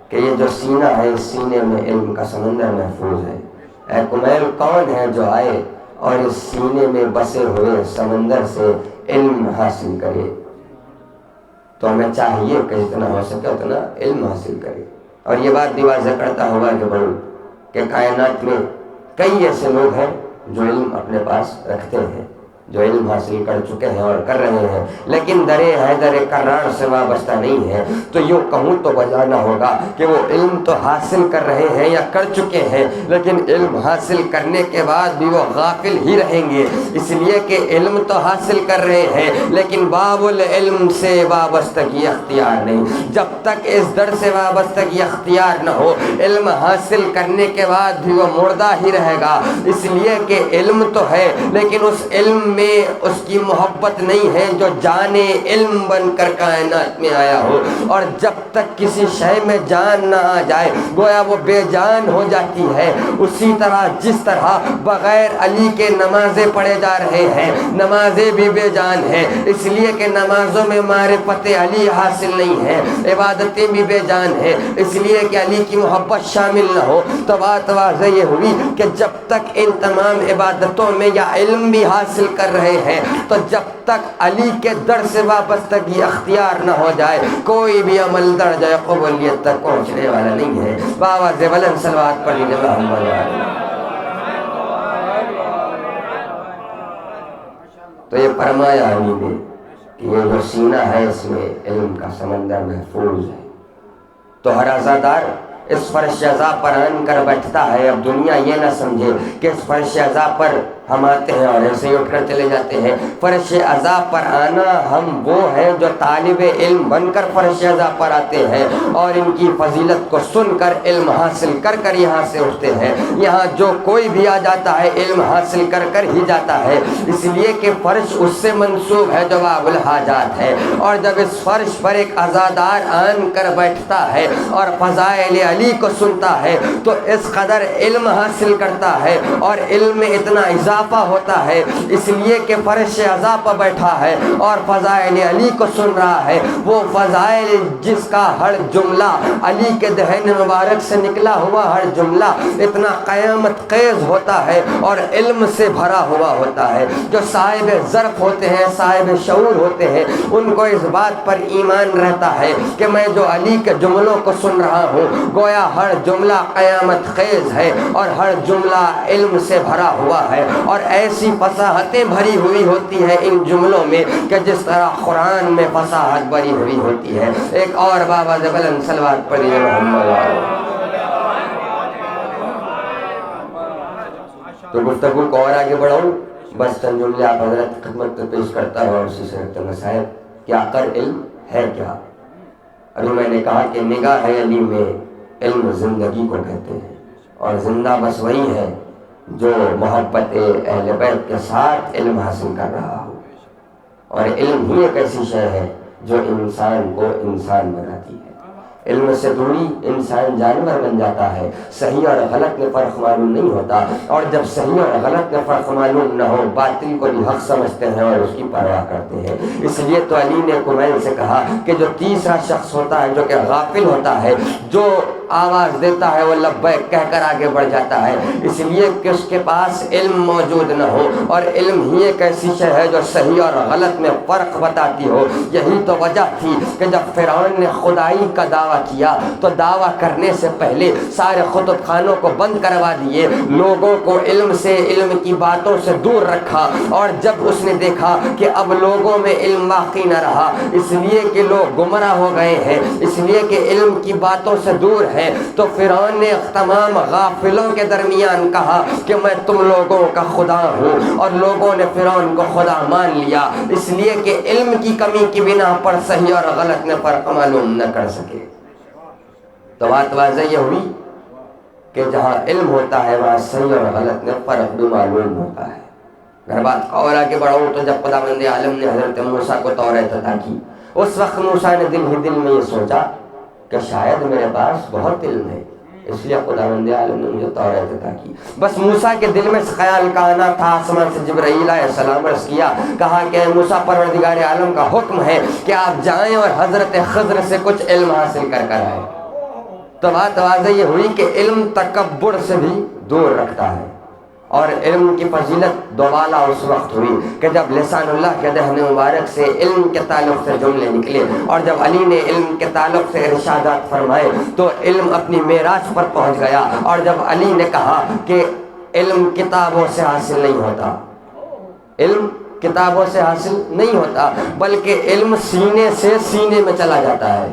کہ یہ جو سینہ ہے اس سینے میں علم کا سمندر محفوظ ہے۔ اے کمیل کون ہے جو آئے اور اس سینے میں بسے ہوئے سمندر سے علم حاصل کرے؟ تو ہمیں چاہیے کہ جتنا ہو سکے اتنا علم حاصل کرے۔ اور یہ بات بھی واضح کرتا ہوا کہ بڑھوں کہ کائنات میں کئی ایسے لوگ ہیں جو علم اپنے پاس رکھتے ہیں، جو علم حاصل کر چکے ہیں اور کر رہے ہیں، لیکن در حیدر کرار سے وابستہ نہیں ہے۔ تو یوں کہوں تو بجانا ہوگا کہ وہ علم تو حاصل کر رہے ہیں یا کر چکے ہیں، لیکن علم حاصل کرنے کے بعد بھی وہ غافل ہی رہیں گے، اس لیے کہ علم تو حاصل کر رہے ہیں لیکن باب العلم سے وابستگی اختیار نہیں۔ جب تک اس در سے وابستگی اختیار نہ ہو، علم حاصل کرنے کے بعد بھی وہ مردہ ہی رہے گا، اس لیے کہ علم تو ہے لیکن اس علم میں اس کی محبت نہیں ہے جو جانے علم بن کر کائنات میں آیا ہو۔ اور جب تک کسی شے میں جان نہ آ جائے گویا وہ بے جان ہو جاتی ہے۔ اسی طرح جس طرح بغیر علی کے نمازیں پڑھے جا رہے ہیں، نمازیں بھی بے جان ہیں، اس لیے کہ نمازوں میں معرفت علی حاصل نہیں ہے، عبادتیں بھی بے جان ہیں، اس لیے کہ علی کی محبت شامل نہ ہو۔ تو بات واضح یہ ہوئی کہ جب تک ان تمام عبادتوں میں یا علم بھی حاصل کر رہے ہیں تو جب تک علی کے در سے وابستگی اختیار نہ ہو جائے کوئی بھی عمل درجہ قبولیت تک پہنچنے والا نہیں ہے۔ بابا زبلن صلوات پڑھ لیجیے محمد علیہ۔ تو یہ فرمایا علی نے کہ یہ جو سینہ ہے اس میں علم کا سمندر محفوظ ہے۔ تو ہر عزادار اس فرش عزا پر آن کر بیٹھتا ہے۔ اب دنیا یہ نہ سمجھے کہ اس فرش عزا پر ہم آتے ہیں اور ایسے ہی اٹھ کر چلے جاتے ہیں۔ فرش عزا پر آنا ہم وہ ہیں جو طالب علم بن کر فرش عزا پر آتے ہیں اور ان کی فضیلت کو سن کر علم حاصل کر کر یہاں سے اٹھتے ہیں۔ یہاں جو کوئی بھی آ جاتا ہے علم حاصل کر کر ہی جاتا ہے، اس لیے کہ فرش اس سے منسوب ہے جو باب الحاجات ہے۔ اور جب اس فرش پر ایک عزادار آن کر بیٹھتا ہے اور فضائل علی کو سنتا ہے تو اس قدر علم حاصل کرتا ہے اور علم میں اتنا اضافہ ہوتا ہے، اس لیے کہ فرش عزا پر بیٹھا ہے اور فضائل علی کو سن رہا ہے۔ وہ فضائل جس کا ہر جملہ علی کے دہن مبارک سے نکلا ہوا ہر جملہ اتنا قیامت خیز ہوتا ہے اور علم سے بھرا ہوا ہوتا ہے۔ جو صاحب ظرف ہوتے ہیں، صاحب شعور ہوتے ہیں، ان کو اس بات پر ایمان رہتا ہے کہ میں جو علی کے جملوں کو سن رہا ہوں گویا ہر جملہ قیامت خیز ہے اور ہر جملہ علم سے بھرا ہوا ہے، اور ایسی فصاحتیں بھری ہوئی ہوتی ہیں ان جملوں میں کہ جس طرح قرآن میں فصاحت بھری ہوئی ہوتی ہے۔ ایک اور بابا بلند صلوات پڑھیے محمد۔ تو گفتگو کو اور آگے بڑھاؤں، بس چند جملے آپ حضرت خدمت میں پیش کرتا ہوں اور اسی سے رکھتا ہوں۔ صاحب کیا کر علم ہے کیا؟ ابھی میں نے کہا کہ نگاہ علی میں علم زندگی کو کہتے ہیں، اور زندہ بس وہی ہے جو محبت اہل بیت کے ساتھ علم حاصل کر رہا ہو۔ اور علم ہی ایک ایسی شے ہے جو انسان کو انسان بناتی ہے۔ علم سے دوری انسان جانور بن جاتا ہے، صحیح اور غلط میں فرق معلوم نہیں ہوتا، اور جب صحیح اور غلط میں فرق معلوم نہ ہو باطل کو بھی حق سمجھتے ہیں اور اس کی پرواہ کرتے ہیں۔ اس لیے تو علی نے کمیل سے کہا کہ جو تیسرا شخص ہوتا ہے جو کہ غافل ہوتا ہے، جو آواز دیتا ہے وہ لبیک کہہ کر آگے بڑھ جاتا ہے، اس لیے کہ اس کے پاس علم موجود نہ ہو، اور علم ہی ایک ایسی شے ہے جو صحیح اور غلط میں فرق بتاتی ہو۔ یہی تو وجہ تھی کہ جب فرعون نے خدائی کا دعویٰ کیا تو دعویٰ کرنے سے پہلے سارے خطب خانوں کو بند کروا دیے، لوگوں کو علم سے، علم کی باتوں سے دور رکھا، اور جب اس نے دیکھا کہ اب لوگوں میں علم باقی نہ رہا، اس لیے کہ لوگ گمراہ ہو گئے ہیں، اس لیے کہ علم کی باتوں سے دور ہے، تو فرعون نے تمام غافلوں کے درمیان کہا کہ میں تم لوگوں کا خدا ہوں، اور لوگوں نے فرعون کو خدا مان لیا، اس لیے کہ علم کی کمی کی بنا پر صحیح اور غلط میں فرق معلوم نہ کر سکے۔ تو بات واضح یہ ہوئی کہ جہاں علم ہوتا ہے وہاں صحیح اور غلط میں فرق بھی معلوم ہوتا ہے۔ اگر بات اور آگے بڑھاؤں تو جب خداوند عالم نے حضرت موسیٰ کو توریت عطا کی، اس وقت موسیٰ نے دل ہی دل میں یہ سوچا کہ شاید میرے پاس بہت علم ہے، اس لیے خداوند عالم نے مجھے توریت عطا کی۔ بس موسیٰ کے دل میں اس خیال کا آنا تھا، آسمان سے جبرائیل علیہ السلام عرض کیا، کہا کہ اے موسیٰ پروردگار عالم کا حکم ہے کہ آپ جائیں اور حضرت خضر سے کچھ علم حاصل کر کر آئیں۔ تو بات واضح یہ ہوئی کہ علم تکبر سے بھی دور رکھتا ہے، اور علم کی فضیلت دوبالا اس وقت ہوئی کہ جب لسان اللہ کے دہن مبارک سے علم کے تعلق سے جملے نکلے، اور جب علی نے علم کے تعلق سے ارشادات فرمائے تو علم اپنی معراج پر پہنچ گیا، اور جب علی نے کہا کہ علم کتابوں سے حاصل نہیں ہوتا، علم کتابوں سے حاصل نہیں ہوتا بلکہ علم سینے سے سینے میں چلا جاتا ہے۔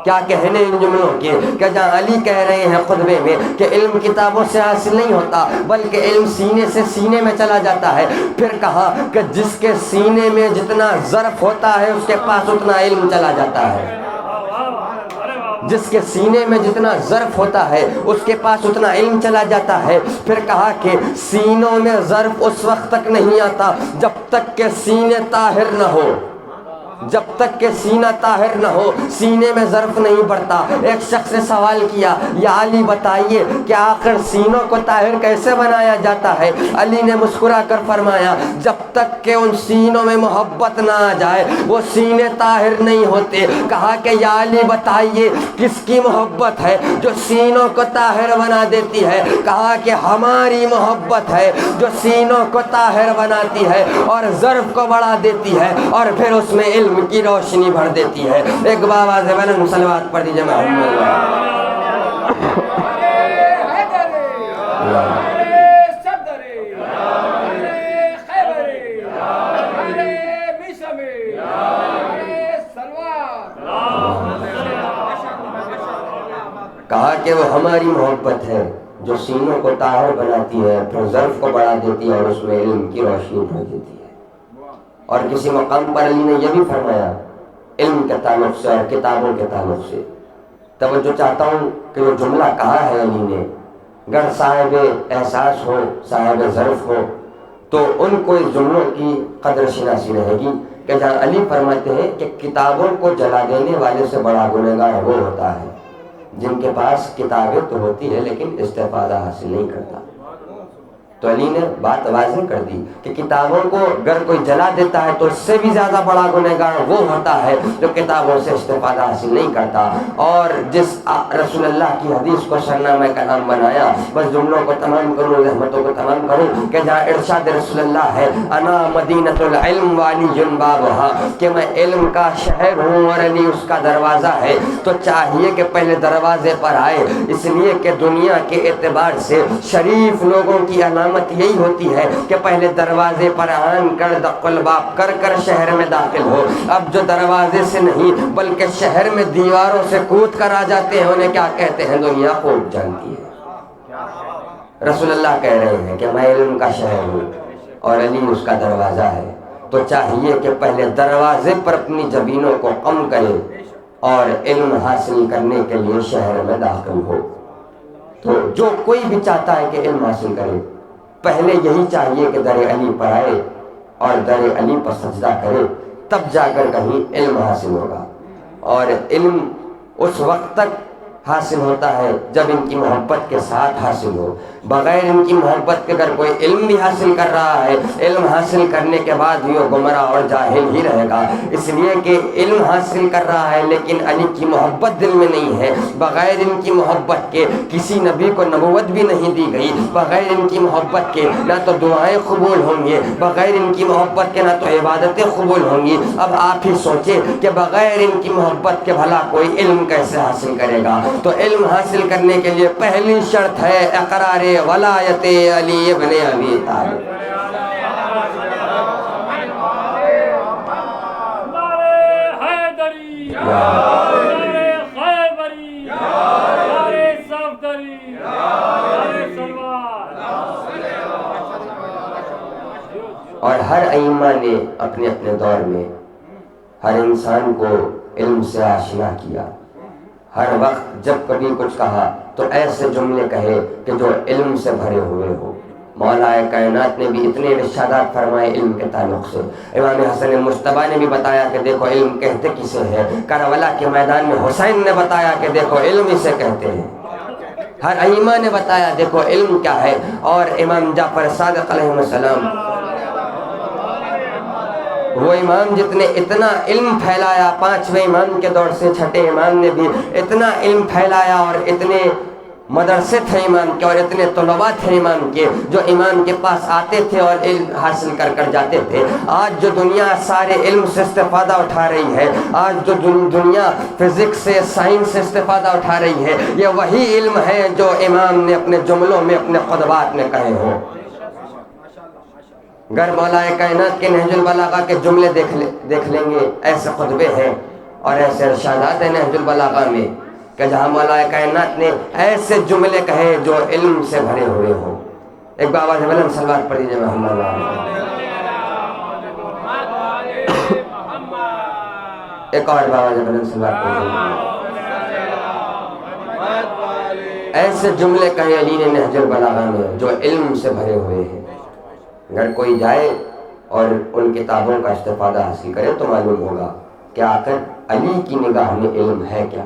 کیا کہنے ان جملوں کے کہ جہاں علی کہہ رہے ہیں خطبے میں کہ علم کتابوں سے حاصل نہیں ہوتا بلکہ علم سینے سے سینے میں چلا جاتا ہے، پھر کہا کہ جس کے سینے میں جتنا ظرف ہوتا ہے اس کے پاس اتنا علم چلا جاتا ہے، جس کے سینے میں جتنا ظرف ہوتا ہے اس کے پاس اتنا علم چلا جاتا ہے۔ پھر کہا کہ سینوں میں ظرف اس وقت تک نہیں آتا جب تک کہ سینے طاہر نہ ہو، جب تک کہ سینہ طاہر نہ ہو سینے میں ظرف نہیں بڑھتا۔ ایک شخص نے سوال کیا، یا علی بتائیے کہ آخر سینوں کو طاہر کیسے بنایا جاتا ہے؟ علی نے مسکرا کر فرمایا، جب تک کہ ان سینوں میں محبت نہ آ جائے وہ سینے طاہر نہیں ہوتے۔ کہا کہ یا علی بتائیے کس کی محبت ہے جو سینوں کو طاہر بنا دیتی ہے؟ کہا کہ ہماری محبت ہے جو سینوں کو طاہر بناتی ہے اور ظرف کو بڑھا دیتی ہے، اور پھر اس میں علم کی روشنی بھر دیتی ہے۔ ایک بابا سے بلند صلوات پڑھ دیجیے محمد کہا کہ وہ ہماری محبت ہے جو سینوں کو طاہر بناتی ہے، پھر ظرف کو بڑھا دیتی ہے اور اس میں علم کی روشنی بھر دیتی ہے۔ اور کسی مقام پر علی نے یہ بھی فرمایا علم کے تعلق سے اور کتابوں کے تعلق سے، توجہ چاہتا ہوں کہ وہ جملہ کہا ہے علی نے، گر صاحب احساس ہو، صاحب ظرف ہو تو ان کو اس جملوں کی قدر شناسی رہے گی کہ جہاں علی فرماتے ہیں کہ کتابوں کو جلا دینے والے سے بڑا گنہگار وہ ہوتا ہے جن کے پاس کتابیں تو ہوتی ہے لیکن استفادہ حاصل نہیں کرتا۔ تو علی نے بات واضح کر دی کہ کتابوں کو اگر کوئی جلا دیتا ہے تو اس سے بھی زیادہ بڑا گنہگار وہ ہوتا ہے جو کتابوں سے استفادہ حاصل نہیں کرتا۔ اور جس رسول اللہ کی حدیث کو سرنامہ کلام بنایا، بس جملوں کو تمام کروں، رحمتوں کو تمام کروں کہ جہاں ارشاد رسول اللہ ہے انا مدینۃ العلم وعلی بابھا، کہ میں علم کا شہر ہوں اور علی اس کا دروازہ ہے، تو چاہیے کہ پہلے دروازے پر آئے، اس لیے کہ دنیا کے اعتبار سے شریف لوگوں کی علامت یہی ہوتی ہے کہ پہلے دروازے پر آن کر دق الباب کر کر شہر میں داخل ہو۔ اب جو دروازے سے نہیں بلکہ شہر میں دیواروں سے کود کر آ جاتے ہیں انہیں کیا کہتے ہیں دنیا خوب جانتی ہے۔ رسول اللہ کہہ رہے ہیں کہ میں علم کا شہر ہوں اور علی اس کا دروازہ ہے، تو چاہیے کہ پہلے دروازے پر اپنی جبینوں کو کم کرے اور علم حاصل کرنے کے لیے شہر میں داخل ہو۔ تو جو کوئی بھی چاہتا ہے کہ علم حاصل کرے پہلے یہی چاہیے کہ در علی پر آئے اور در علی پر سجدہ کرے، تب جا کر کہیں علم حاصل ہوگا۔ اور علم اس وقت تک حاصل ہوتا ہے جب ان کی محبت کے ساتھ حاصل ہو. بغیر ان کی محبت کے اگر کوئی علم بھی حاصل کر رہا ہے، علم حاصل کرنے کے بعد بھی وہ گمراہ اور جاہل ہی رہے گا. اس لیے کہ علم حاصل کر رہا ہے لیکن علی کی محبت دل میں نہیں ہے. بغیر ان کی محبت کے کسی نبی کو نبوت بھی نہیں دی گئی. بغیر ان کی محبت کے نہ تو دعائیں قبول ہوں گی، بغیر ان کی محبت کے نہ تو عبادتیں قبول ہوں گی. اب آپ ہی سوچیں کہ بغیر ان کی محبت کے بھلا کوئی علم کیسے حاصل کرے گا؟ تو علم حاصل کرنے کے لیے پہلی شرط ہے اقرار ولایت علی ابن ابی طالب. اور ہر ائمہ نے اپنے اپنے دور میں ہر انسان کو علم سے آشنا کیا. ہر وقت جب کبھی کچھ کہا تو ایسے جملے کہے کہ جو علم سے بھرے ہوئے ہو. مولا کائنات نے بھی اتنے ارشادات فرمائے علم کے تعلق سے. امام حسن مجتبیٰ نے بھی بتایا کہ دیکھو علم کہتے کسے ہے. کربلا کے میدان میں حسین نے بتایا کہ دیکھو علم اسے کہتے ہیں. ہر ائمہ نے بتایا دیکھو علم کیا ہے. اور امام جعفر صادق علیہ السلام وہ امام جس نے اتنا علم پھیلایا، پانچویں امام کے دور سے چھٹے امام نے بھی اتنا علم پھیلایا، اور اتنے مدرسے تھے امام کے اور اتنے طلباء تھے امام کے جو امام کے پاس آتے تھے اور علم حاصل کر کر جاتے تھے. آج جو دنیا سارے علم سے استفادہ اٹھا رہی ہے، آج جو دنیا فزکس سے سائنس سے استفادہ اٹھا رہی ہے، یہ وہی علم ہے جو امام نے اپنے جملوں میں اپنے خطبات میں کہے ہوں. گر مولا کائنات کے نہج البلاغہ کے جملے دیکھ لیں گے، ایسے خطبے ہیں اور ایسے ارشادات ہیں نہج البلاغہ میں کہ جہاں مولا کائنات نے ایسے جملے کہے جو علم سے بھرے ہوئے ہوں. ایک بابا بلند صلوات پڑھ دیجیے محمد. ایک اور بابا بلند صلوات پڑھ دیجیے. ایسے جملے کہے علی نے نہج البلاغہ میں جو علم سے بھرے ہوئے ہیں. اگر کوئی جائے اور ان کتابوں کا استفادہ حاصل کرے تو معلوم ہوگا کہ آخر علی کی نگاہ میں علم ہے کیا.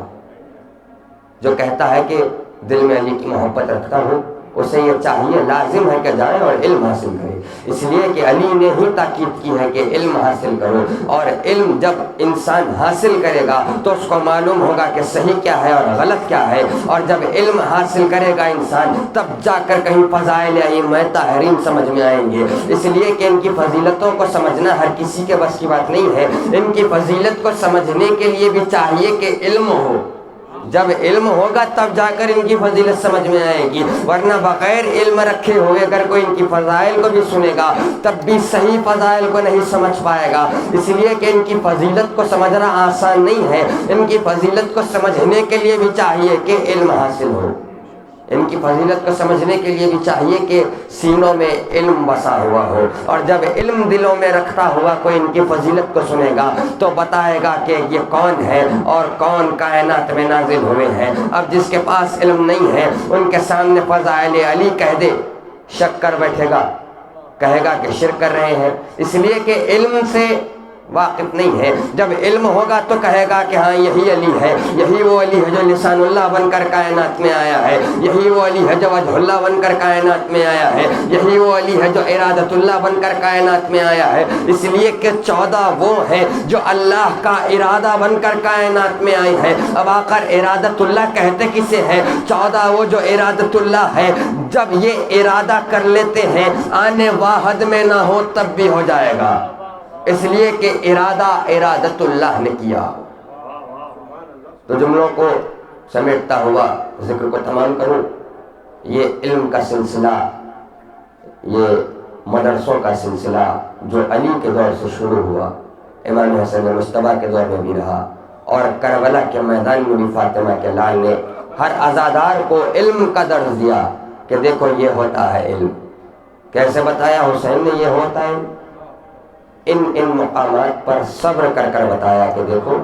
جو کہتا ہے کہ دل میں علی کی محبت رکھتا ہوں، اسے یہ چاہیے لازم ہے کہ جائے اور علم حاصل کرے. اس لیے کہ علی نے ہی تاکید کی ہے کہ علم حاصل کرو. اور علم جب انسان حاصل کرے گا تو اس کو معلوم ہوگا کہ صحیح کیا ہے اور غلط کیا ہے. اور جب علم حاصل کرے گا انسان تب جا کر کہیں فضائل ائمہ طاہرین سمجھ میں آئیں گے. اس لیے کہ ان کی فضیلتوں کو سمجھنا ہر کسی کے بس کی بات نہیں ہے. ان کی فضیلت کو سمجھنے کے لیے بھی چاہیے کہ علم ہو. جب علم ہوگا تب جا کر ان کی فضیلت سمجھ میں آئے گی، ورنہ بغیر علم رکھے ہوئے اگر کوئی ان کی فضائل کو بھی سنے گا تب بھی صحیح فضائل کو نہیں سمجھ پائے گا. اس لیے کہ ان کی فضیلت کو سمجھنا آسان نہیں ہے. ان کی فضیلت کو سمجھنے کے لیے بھی چاہیے کہ علم حاصل ہو. ان کی فضیلت کو سمجھنے کے لیے بھی چاہیے کہ سینوں میں علم بسا ہوا ہو. اور جب علم دلوں میں رکھتا ہوا کوئی ان کی فضیلت کو سنے گا تو بتائے گا کہ یہ کون ہے اور کون کائنات میں نازل ہوئے ہیں. اب جس کے پاس علم نہیں ہے ان کے سامنے فضائل علی کہہ دے، شک کر بیٹھے گا، کہے گا کہ شرک کر رہے ہیں. اس لیے کہ علم سے واقف نہیں ہے. جب علم ہوگا تو کہے گا کہ ہاں یہی علی ہے، یہی وہ علی ہے جو لسان اللہ بن کر کائنات میں آیا ہے، یہی وہ علی ہے جو وجہ اللہ بن کر کائنات میں آیا ہے، یہی وہ علی ہے جو ارادت اللہ بن کر کائنات میں آیا ہے. اس لیے کہ 14 وہ ہیں جو اللہ کا ارادہ بن کر کائنات میں آئے ہیں. اب آخر ارادت اللہ کہتے کسے ہیں؟ 14 وہ جو ارادت اللہ ہے. جب یہ ارادہ کر لیتے ہیں آنے واحد میں نہ ہو تب بھی ہو جائے گا. اس لیے کہ ارادت اللہ نے کیا. تو جملوں کو سمیٹتا ہوا ذکر کو تمام کروں. یہ علم کا سلسلہ، یہ مدرسوں کا سلسلہ جو علی کے دور سے شروع ہوا، امام حسن مجتبیٰ کے دور میں بھی رہا، اور کربلا کے میدان میں بھی فاطمہ کے لال نے ہر عزادار کو علم کا درس دیا کہ دیکھو یہ ہوتا ہے علم. کیسے بتایا حسین نے یہ ہوتا ہے؟ ان مقامات پر صبر کر کر بتایا کہ دیکھو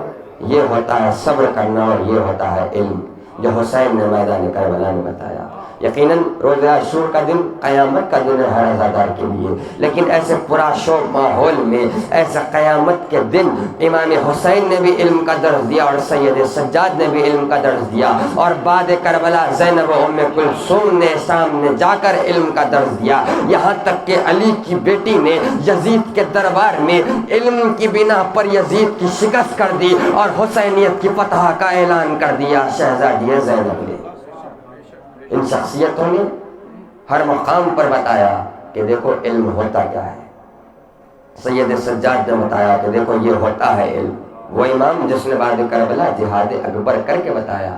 یہ ہوتا ہے صبر کرنا اور یہ ہوتا ہے علم، جو حسین نے میدان کربلا میں بتایا. یقیناً روز عاشور کا دن قیامت کا دن ہے ہر عزادار کے لیے، لیکن ایسے پورا شوق ماحول میں ایسے قیامت کے دن امام حسین نے بھی علم کا درس دیا اور سید سجاد نے بھی علم کا درس دیا، اور بعد کربلا زینب و ام کلثوم نے سامنے جا کر علم کا درس دیا، یہاں تک کہ علی کی بیٹی نے یزید کے دربار میں علم کی بنا پر یزید کی شکست کر دی اور حسینیت کی فتح کا اعلان کر دیا شہزادی زینب نے۔ ان شخصیتوں نے ہر مقام پر بتایا کہ دیکھو علم ہوتا کیا ہے۔ سید سجاد نے بتایا کہ دیکھو یہ ہوتا ہے علم، وہ امام جس نے بعد کربلا جہاد اکبر کر کے بتایا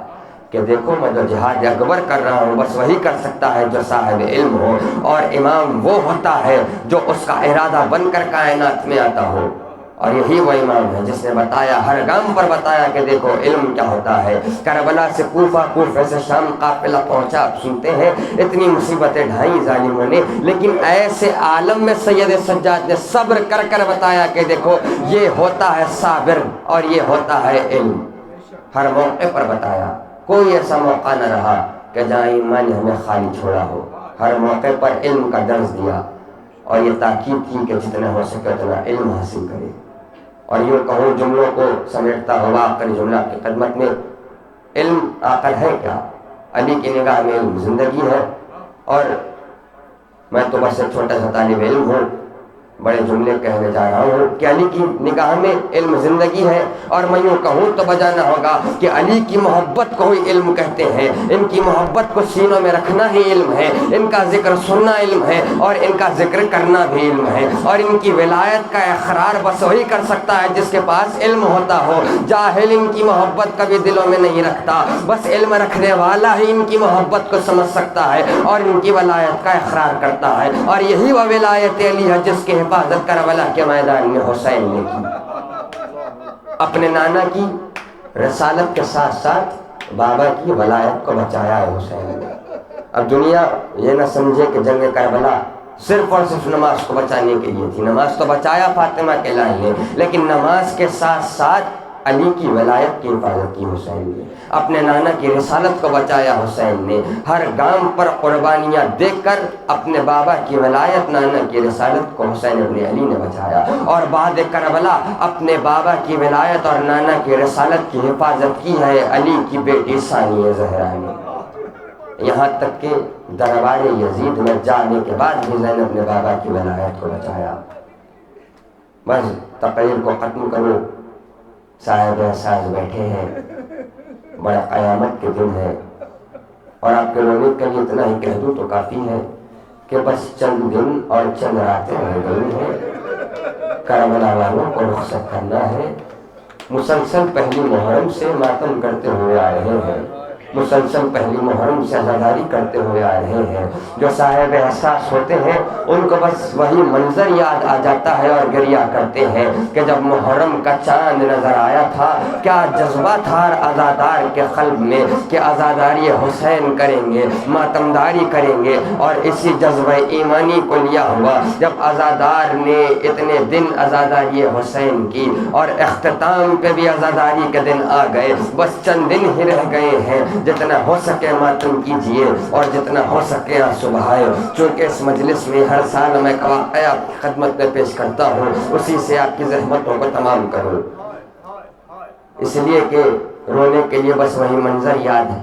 کہ دیکھو میں جو جہاد اکبر کر رہا ہوں بس وہی کر سکتا ہے جو صاحب علم ہو، اور امام وہ ہوتا ہے جو اس کا ارادہ بن کر کائنات میں آتا ہو، اور یہی وہ امام ہے جس نے بتایا، ہر گام پر بتایا کہ دیکھو علم کیا ہوتا ہے۔ کربلا سے کوفہ، کوفہ سے شام قافلہ پہنچا، آپ سنتے ہیں اتنی مصیبتیں ڈھائیں ظالموں نے، لیکن ایسے عالم میں سید سجاد نے صبر کر کر بتایا کہ دیکھو یہ ہوتا ہے صابر اور یہ ہوتا ہے علم۔ ہر موقع پر بتایا، کوئی ایسا موقع نہ رہا کہ جہاں ایمان نے ہمیں خالی چھوڑا ہو، ہر موقع پر علم کا درس دیا، اور یہ تاکید تھی کہ جتنا ہو سکے اتنا علم حاصل کرے۔ اور یوں کہوں جملوں کو سمیٹتا ہوا آخری جملہ کی خدمت میں، علم عقل ہے کیا؟ علی کی نگاہ میں علم زندگی ہے، اور میں تو بس ایک چھوٹا سا طالب علم ہوں، بڑے جملے کہنے جا رہا ہوں کہ علی کی نگاہ میں علم زندگی ہے، اور میں یوں کہوں تو بجانا ہوگا کہ علی کی محبت کو ہی علم کہتے ہیں، ان کی محبت کو سینوں میں رکھنا ہی علم ہے، ان کا ذکر سننا علم ہے، اور ان کا ذکر کرنا بھی علم ہے، اور ان کی ولایت کا اقرار بس وہی کر سکتا ہے جس کے پاس علم ہوتا ہو۔ جاہل ان کی محبت کبھی دلوں میں نہیں رکھتا، بس علم رکھنے والا ہی ان کی محبت کو سمجھ سکتا ہے اور ان کی ولایت کا اقرار کرتا ہے، اور یہی وہ ولایت علی ہے جس کے حفاظت کربلا کے میدان میں حسین نے کی۔ اپنے نانا کی رسالت کے ساتھ ساتھ بابا کی ولایت کو بچایا ہے حسین نے۔ اب دنیا یہ نہ سمجھے کہ جنگ کربلا صرف اور صرف نماز کو بچانے کے لیے تھی، نماز تو بچایا فاطمہ کے لائے، لیکن نماز کے ساتھ ساتھ علی کی ولایت کی حفاظت کی حسین نے، اپنے نانا کی رسالت کو بچایا حسین نے، ہر گام پر قربانیاں دے کر اپنے بابا کی ولایت، نانا کی رسالت کو حسین ابن علی نے بچایا، اور بعد کربلا اپنے بابا کی ولایت اور نانا کی رسالت کی حفاظت کی ہے علی کی بیٹی ثانیہ زہرا نے۔ یہاں تک کہ دربار یزید میں جانے کے بعد بھی زینب نے بابا کی ولایت کو بچایا۔ بس تقریر کو ختم کروں، صاحب احساس بیٹھے ہیں، بڑا قیامت کے دن ہے، اور آپ کے رونے کے لیے اتنا ہی کہہ دوں تو کافی ہے کہ بس چند دن اور چند راتیں رہ گئی ہیں، کربلا والوں کو رخصت کرنا ہے۔ مسلسل پہلی محرم سے ماتم کرتے ہوئے آ رہے ہیں، مسلسل پہلی محرم سے عزاداری کرتے ہوئے آ رہے ہیں، جو صاحب احساس ہوتے ہیں ان کو بس وہی منظر یاد آ جاتا ہے اور گریہ کرتے ہیں کہ جب محرم کا چاند نظر آیا تھا کیا جذبہ تھا عزادار کے قلب میں کہ عزاداری حسین کریں گے، ماتمداری کریں گے، اور اسی جذبہ ایمانی کو لیا ہوا جب عزادار نے اتنے دن عزاداری حسین کی اور اختتام پہ بھی عزاداری کے دن آ گئے، بس چند دن ہی رہ گئے ہیں، جتنا ہو سکے ماتم کیجئے اور جتنا ہو سکے آنسو بہائے۔ چونکہ اس مجلس میں ہر سال میں ایک واقعہ آپ کی خدمت میں پیش کرتا ہوں، اسی سے آپ کی زحمتوں کو تمام کروں، اس لیے کہ رونے کے لیے بس وہی منظر یاد ہے،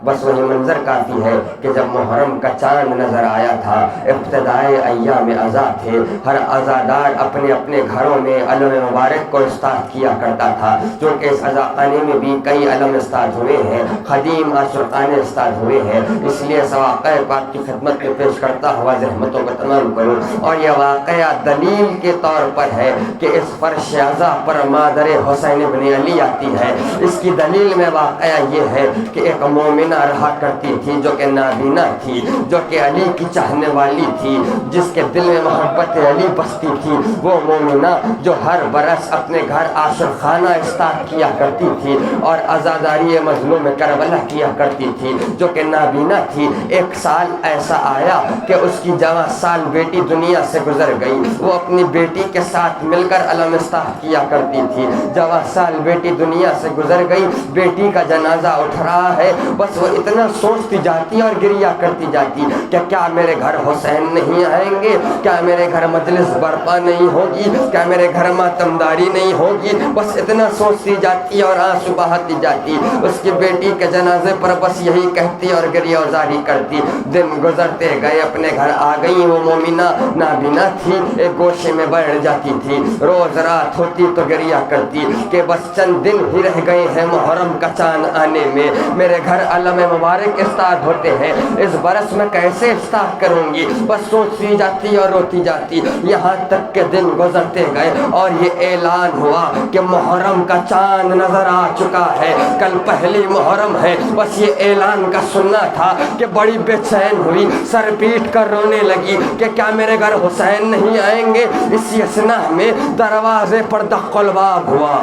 بس وہی منظر کافی ہے کہ جب محرم کا چاند نظر آیا تھا، ابتدائے ایام عزا تھے، ہر عزادار اپنے اپنے گھروں میں علم مبارک کو استاد کیا کرتا تھا، چونکہ اس عزا خانے میں بھی کئی علم استاد ہوئے ہیں، قدیم عاشقانے استاد ہوئے ہیں، اس لیے اس واقعہ کو آپ کی خدمت میں پیش کرتا ہوا زحمتوں کو تمام کروں۔ اور یہ واقعہ دلیل کے طور پر ہے کہ اس فرش عزا پر مادر حسین ابن علی آتی ہے، اس کی دلیل میں واقعہ یہ ہے کہ ایک مومن رہا کرتی تھی جو کہ نابینا تھی، جو کہ علی کی چاہنے والی تھی، جس کے دل میں محبت علی بستی تھی، وہ مومنہ جو ہر برس اپنے گھر عاشق خانہ اسٹارٹ کیا کرتی تھی اور عزاداری مظلوم کربلا کیا کرتی تھی، جو کہ نابینا تھی۔ ایک سال ایسا آیا کہ اس کی جوان سال بیٹی دنیا سے گزر گئی، وہ اپنی بیٹی کے ساتھ مل کر علم اسٹارٹ کیا کرتی تھی، جوان سال بیٹی دنیا سے گزر گئی، بیٹی کا جنازہ اٹھ رہا ہے، بس وہ اتنا سوچتی جاتی اور گریہ کرتی جاتی کہ کیا میرے گھر حسین نہیں آئیں گے، کیا میرے گھر مجلس برپا نہیں ہوگی، کیا میرے گھر ماتمداری نہیں ہوگی، بس اتنا سوچتی جاتی اور آنسو بہاتی جاتی، اس کی بیٹی کے جنازے پر بس یہی کہتی اور گریہ وزاری کرتی۔ دن گزرتے گئے، اپنے گھر آ گئی وہ مومنہ، نابینا تھی، ایک گوشے میں بیٹھ جاتی تھی، روز رات ہوتی تو گریہ کرتی کہ بس چند دن ہی رہ گئے ہیں محرم کا چاند آنے میں، میرے گھر علم مبارک اسٹارٹ ہوتے ہیں، اس برس میں کیسے اسٹارٹ کروں گی، بس سوچتی جاتی اور روتی جاتی، یہاں تک کہ دن گزرتے گئے اور یہ اعلان ہوا کہ محرم کا چاند نظر آ چکا ہے، کل پہلی محرم ہے۔ بس یہ اعلان کا سننا تھا کہ بڑی بے چین ہوئی، سر پیٹ کر رونے لگی کہ کیا میرے گھر حسین نہیں آئیں گے۔ اسی اثناء میں دروازے پر دق الباب ہوا،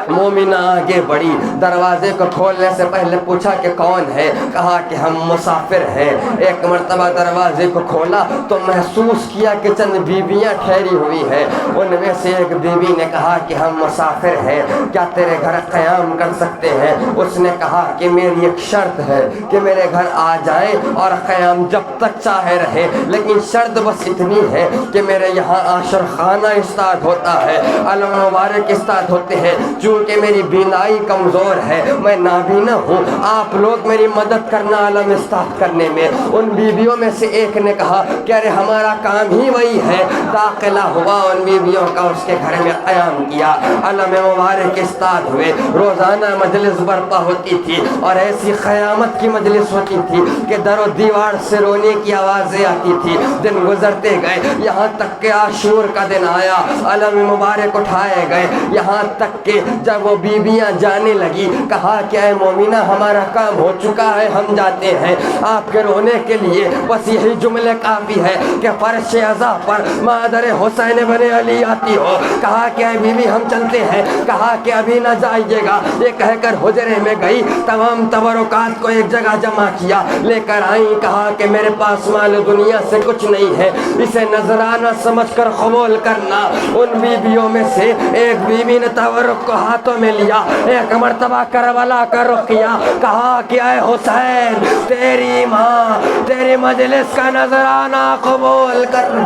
مومنہ آگے بڑھی، دروازے کو کھولنے سے پہلے پوچھا کہ کون ہے، کہا کہ ہم مسافر ہیں۔ ایک مرتبہ دروازے کو کھولا تو محسوس کیا کہ چند بیویاں ٹھہری ہوئی ہیں، ان میں سے ایک بیوی نے کہا کہ ہم مسافر ہیں، کیا تیرے گھر قیام کر سکتے ہیں؟ اس نے کہا کہ میری ایک شرط ہے کہ میرے گھر آ جائیں اور قیام جب تک چاہے رہے، لیکن شرط بس اتنی ہے کہ میرے یہاں عاشر خانہ اسٹارٹ ہوتا ہے، علم مبارک اسٹارٹ ہوتے ہیں، چونکہ میری بینائی کمزور ہے، میں نابینا ہوں، آپ لوگ میری مدد کرنا علم اسٹارٹ کرنے میں۔ ان بیویوں میں سے ایک نے کہا کہ ارے ہمارا کام ہی وہی ہے، داخلہ ہوا ان بیویوں کا، اس کے گھر میں قیام کیا، علم مبارک اسٹارٹ ہوئے، روزانہ مجلس برپا ہوتی تھی اور ایسی قیامت کی مجلس ہوتی تھی کہ در و دیوار سے رونے کی آوازیں آتی تھی۔ دن گزرتے گئے، یہاں تک کہ عاشور کا دن آیا، علم مبارک اٹھائے گئے، یہاں تک کہ جب وہ بیویاں جانے لگی کہا کہ اے مومنہ ہمارا کام ہو چکا ہے، ہم جاتے ہیں، آپ کے رونے کے لیے بس یہی جملے کافی ہے کہ فرش عزا پر مادر حسین بن علی آتی ہو۔ کہا کہ اے بیوی ہم چلتے ہیں، کہا کہ ابھی نہ جائیے گا، یہ کہہ کر حجرے میں گئی، تمام تبرکات کو ایک جگہ جمع کیا، لے کر آئیں، کہا کہ میرے پاس مال دنیا سے کچھ نہیں ہے، اسے نذرانہ سمجھ کر قبول کرنا۔ ان بیویوں میں سے ایک بیوی نے تبرک کو ہاتھوں میں لیا، ایک مرتبہ کربلا کا رخ کیا، کہا کہ اے حسین تیری ماں تیری مجلس کا نذرانہ قبول کر۔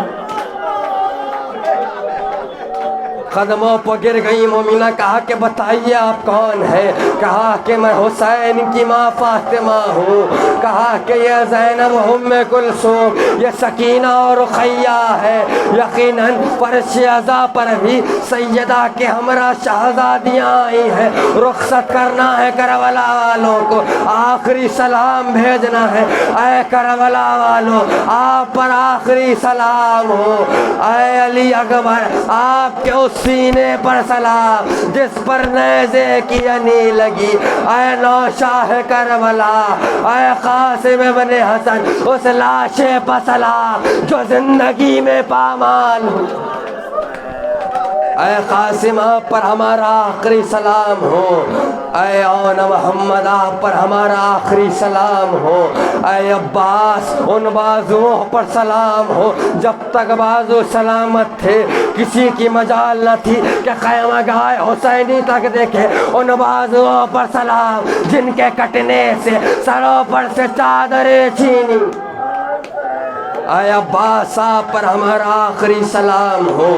قدموں پر گر گئی مومنہ، کہا کہ بتائیے آپ کون ہے؟ کہا کہ میں حسین کی ماں فاطمہ ہوں۔ کہا کہ یہ زینب ام کلثوم، یہ سکینہ اور رقیہ ہے۔ یقیناً فرش عزا پر بھی سیدہ کے ہمراہ شہزادیاں آئی ہیں، رخصت کرنا ہے کربلا والوں کو، آخری سلام بھیجنا ہے۔ اے کربلا والوں آپ پر آخری سلام ہو، اے علی اکبر آپ کے اس سینے پر سلام جس پر نیزے کی انی لگی، اے نوشاہ کربلا، اے قاسم بن حسن اس لاش پر سلام جو زندگی میں پامال ہو۔ اے قاسم آپ پر ہمارا آخری سلام ہو، اے اون محمد آپ پر ہمارا آخری سلام ہو، اے عباس ان بازوؤں پر سلام ہو، جب تک بازو سلامت تھے کسی کی مجال نہ تھی کہ خیمہ گاہ حسینی تک دیکھے، ان بازوؤں پر سلام جن کے کٹنے سے سروں پر سے چادریں چھینی۔ اے عباس آپ پر ہمارا آخری سلام ہو،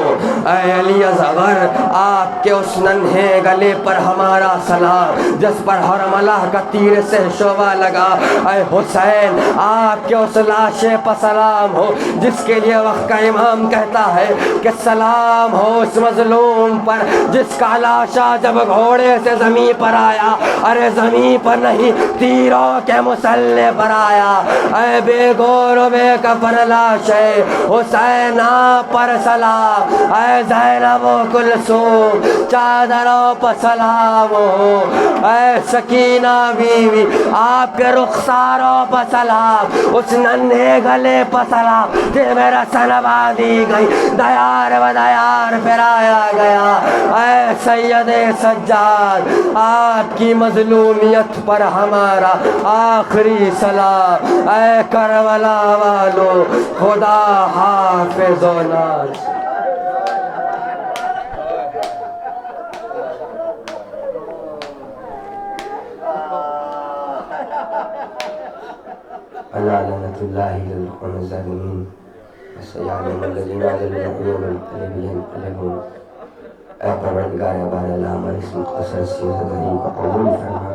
اے علی اصغر آپ کے اس ننھے گلے پر ہمارا سلام جس پر حرملہ کا تیر سے شعبہ لگا، اے حسین آپ کے اس لاشے پر سلام ہو جس کے لیے وقت کا امام کہتا ہے کہ سلام ہو اس مظلوم پر جس کا لاشا جب گھوڑے سے زمین پر آیا، ارے زمین پر نہیں تیروں کے مسلح پر آیا۔ اے بے گور و بے کفن لاشے حسین آپ پر سلام، اے زینب و کلثوم چادروں پر سلام ہو، اے سکینہ بیوی آپ کے رخساروں پر سلام، اس ننھے گلے پر سلام کہ میرا سلبا دی گئی، دیار و دیار پھرایا گیا۔ اے سید سجاد آپ کی مظلومیت پر ہمارا آخری سلام، اے کربلا والو خدا حافظ و ناصر۔ الله إلى القوم الظالمين وسيعلم الذين ظلموا منقلب ينقلبون. اے پروردگار بار اللہ ہماری اس مختصر سی زندگی کو قبول فرما،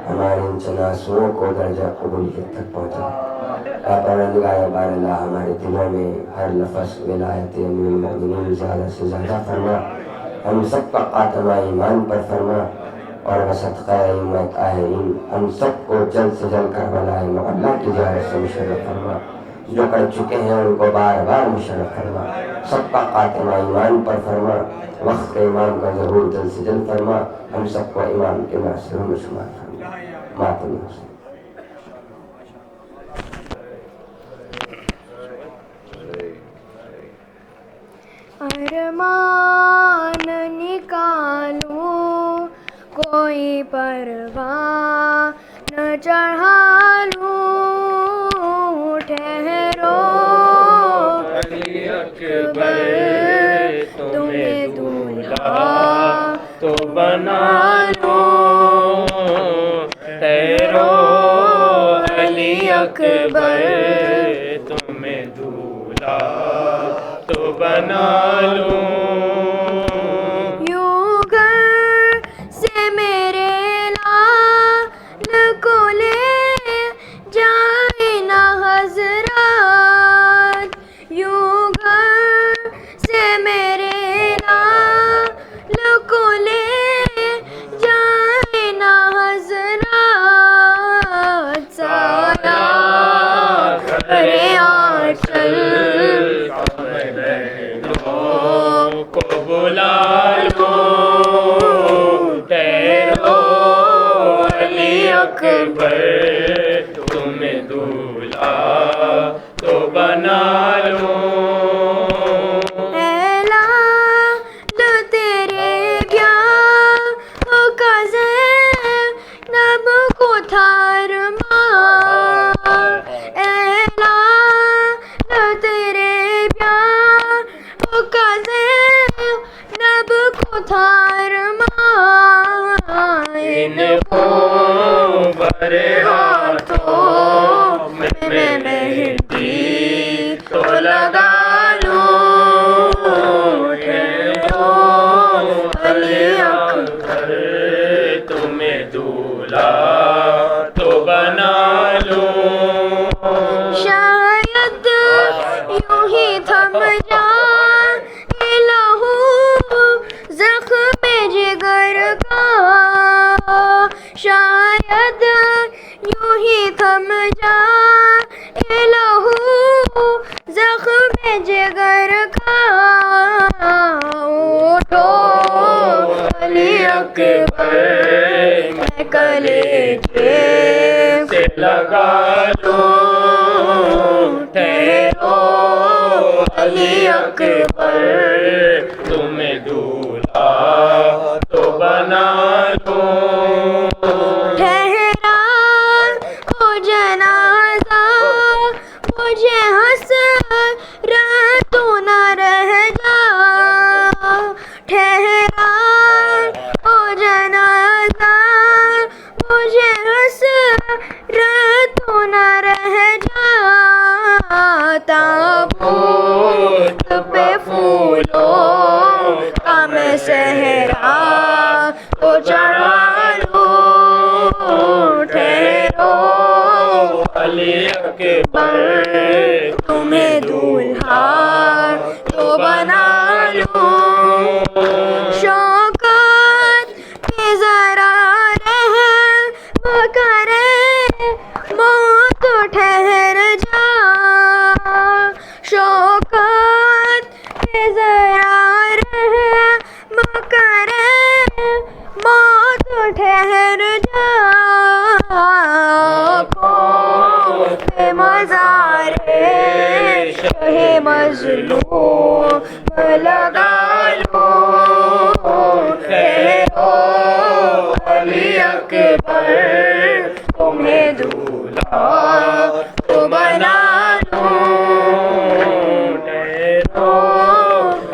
ہمارے ان چناسوں کو درجہ قبولیت تک پہنچا. اے پروردگار بار اللہ ہمارے دلوں میں ہر لفظ ولایت امیر المؤمنین زیادہ سے زیادہ فرما، ہم سب کا خاتمہ ایمان پر فرما، اور صدقہ امت آہرین ہم سب کو جلد سے جلد کربلا معلیٰ کی زیارت سے مشرف فرما. جو کر چکے ہیں ان کو بار بار مشرف فرما، سب کا خاتمہ ایمان پر فرما، وقت امام کا ظہور جلد سے جلد فرما، ہم سب کو امام کے ناصروں میں شمار فرما. ماتم حسین. ارمان نکالوں کوئی پرواہ نہ چڑھا لوں، ٹھہرو علی اکبر تمہیں دولہا تو بنا لوں، ٹھہرو علی اکبر تمہیں دولہا تو بنا لوں. یوں گھر سے میرے لال کو لے جائے نہ حضرات، یوں گھر سے میرے لال کو لے جائے نہ حضرات. سایہ کرے آنچل کو بلا لو، ٹھہرو علی اکبر تمہیں دولہا تو بنا لو. اعلان تیرے بیاہ کا زینب کو تھا ارمان، اعلان تیرے بیاہ کا زینب کو تھا ارمان. ان کو بھرے ہاتھوں میں مہندی تو لگا لوں، ٹھہرو علی اکبر تمہیں دولہا تو بنا لوں. شاید یوں ہی تھم جائے لہو زخم جگر کا، شاید یوں ہی تھم جائے لہو زخم جگر کا. اٹھو علی اکبر میں کلیجے سے لگا لوں، ٹھہرو علی اکبر تمہیں دولہا تو بنا لوں. ٹھہرا ہو جنازہ مجھے حسرتوں نہ رہ جا، ٹھہرا ہو جنازہ مجھے حسرتوں نہ رہ جا. تابوت پہ پھولوں کا میں صحرا تو چڑھا لوں، ٹھہرو علی اکبر تمہیں دولہا تو بنا لوں. شوکت پہ ذرا رحم کرے موت ٹھہر جا، شوکت پہ ذرا رحم کرے موت ٹھہر جا. آنکھوں پہ مزار شہ مظلوم لگا لوں، ٹھہرو علی اکبر تمہیں دولہا تو بنا لوں، ٹھہرو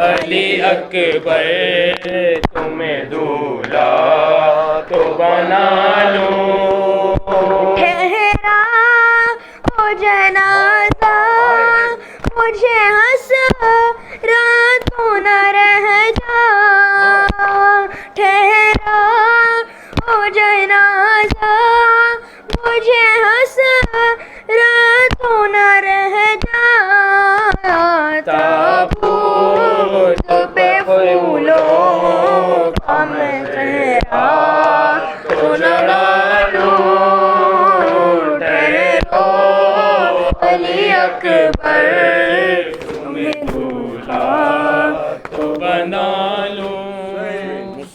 علی اکبر تمہیں دولہا تو بنا لوں. ٹھہرا ہو جنا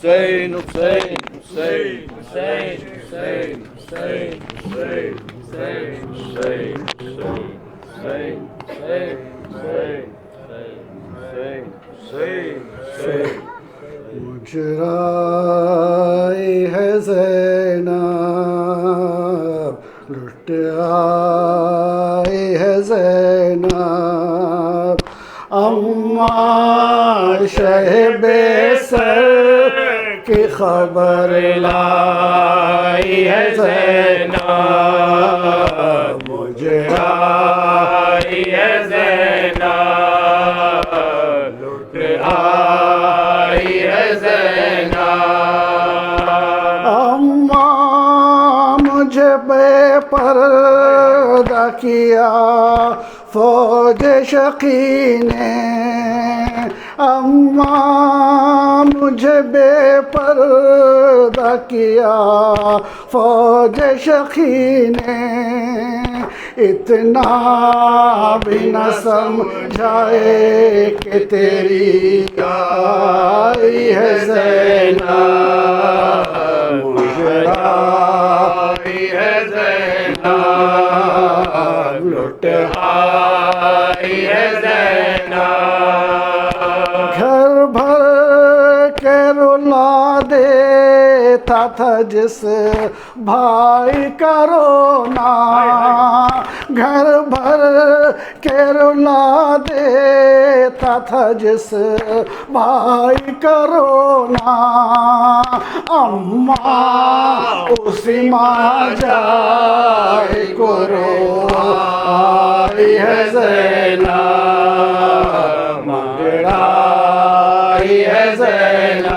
حسین حسین حسین حسین حسین حسین حسین حسین حسین حسین مجرائی ہے زینب لٹ آئی ہے زینب اماں شہ بے سر کی خبر لائی ہے زینب مجرائی ہے زینب لٹ آئی ہے زینب اماں مجھے بے پردہ کیا فوج شقی نے اماں مجھے بے پردہ کیا فوج شقی نے اتنا بھی نہ سمجھائے کہ تیری آئی ہے زینب مجرائی ہے زینب لٹ آئی ہے زینب گھر بھر کے رلا دیتا تھا جس بھائی کا رونا گھر بھر کے رلا دیتا تھا جس بھائی کا رونا اماں اسی ماں جائے کو روائی ہے زینب مجرائی ہے زینب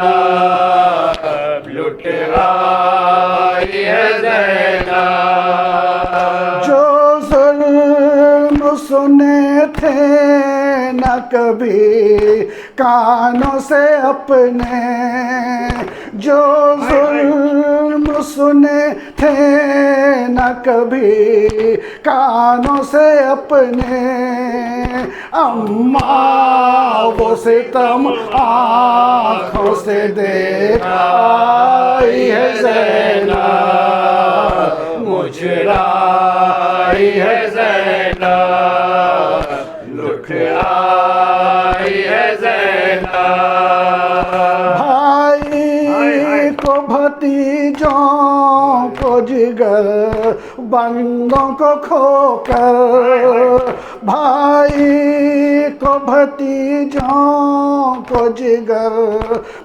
لٹ آئی ہے زینب جو ظلم سنے تھے نہ کبھی کانوں سے اپنے جو ظلم سنے تھے نہ کبھی کانوں سے اپنے اماں وہ ستم آنکھوں سے دیکھ آئی ہے زینب مجرائی ہے زینب لٹ آئی ہے زینب بھائی کو بھتیجوں کو جگر بندوں کو کھو کر بھائی کو بھتیجوں کو جگر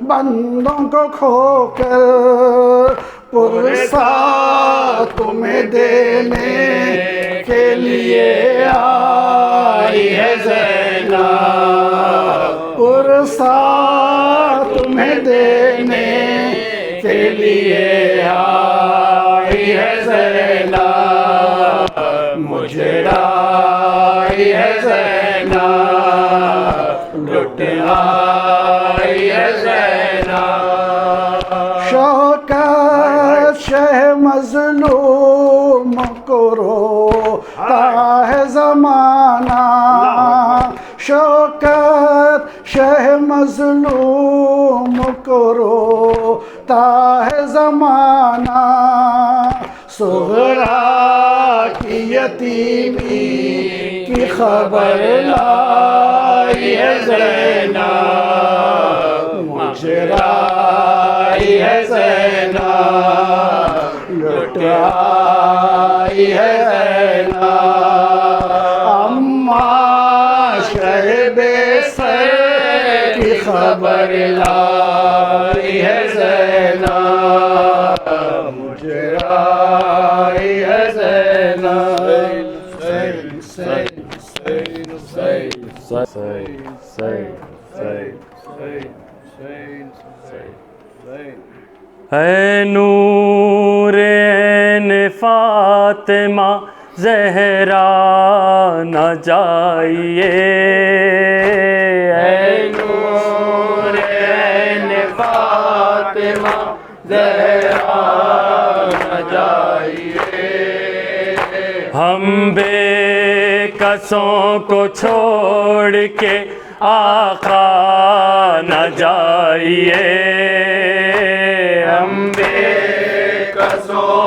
بندوں کو کھو کر پرسا تمہیں دینے کے لیے آئی ہے زینب پرسا تمہیں دینے کے لیے آئی ہے زینب مجرائی ہے زینب لٹ آئی ہے زینب شوکت شہ مظلوم کو روتا ہے زمانہ شوکت شہ مظلوم کو روتا ہے زمانہ صغرا کی یتیمی کی خبر لائی ہے زینب مجرائی ہے زینب لٹ آئی ہے زینب اماں شہ بے سر کی خبر لائی ہے زینب مجرائی ہے اے نور عین فاطمہ زہرا نہ جائیے اے نور عین فاطمہ زہرا نہ جائیے ہم بے کسوں کو چھوڑ کے آقا نہ جائیے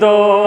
2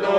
2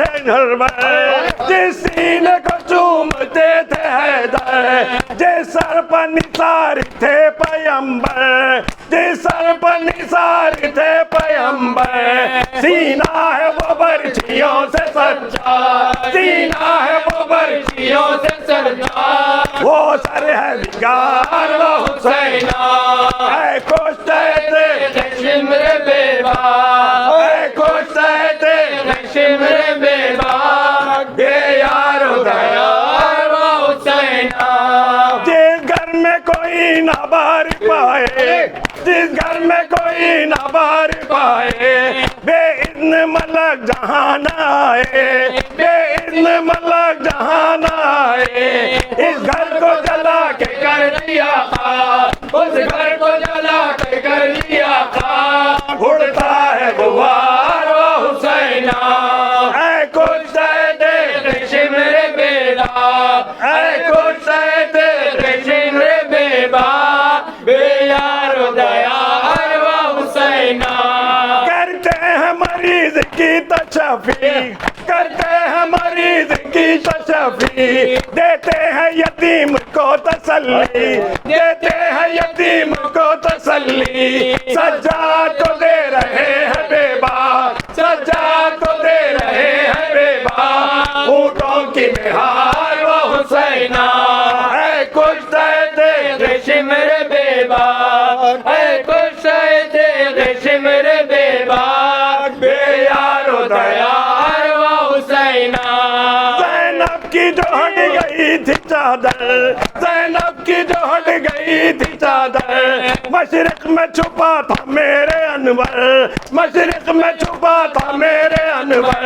تھے گھر جس سینے کو چومتے تھے حیدر جس سر پر نثار تھے پیمبر جس سر پر نثار تھے پیمبر سینہ ہے وہ برچھیوں سے سجا سینہ ہے وہ برچھیوں سے سجا وہ سر ہے بگار وہ حسینہ اے کشتے تیرے شمر بیوا اے کشتے تیرے شمر بیوا بے یار دیار وہ حسینہ جس گھر میں کوئی نہ بار پائے جس گھر میں کوئی نہ بار پائے بے اذن ملک جہان آئے بے اذن ملک جہان آئے اس گھر کو جلا کے کر دیا خاک اس گھر کو جلا کے کر دیا خاک اڑتا ہے غبار وہ حسینہ اے کشتے تیرے شمر بیدا اے کشتے تیرے شمر بیدا بے یار و دیار و حسینہ کرتے ہیں مریض کی تشفی کرتے ہیں مریض کی تشفی دیتے ہیں یتیم کو تسلی دیتے ہیں یتیم کو تسلی سجاد کو دے رہے ہیں بے بات سجاد کو دے رہے ہیں بے بات اونٹوں کی نہار و حسینہ اے کشتے تیرے شمر بے بات اے کشتے تیرے شمر بے بات بے یار و دیار و حسینہ زینب کی جو ہٹ گئی تھی چادر زینب کی جو ہٹ گئی تھی چادر مشرق میں چھپا تھا میرے انور مشرق میں چھپا تھا میرے انور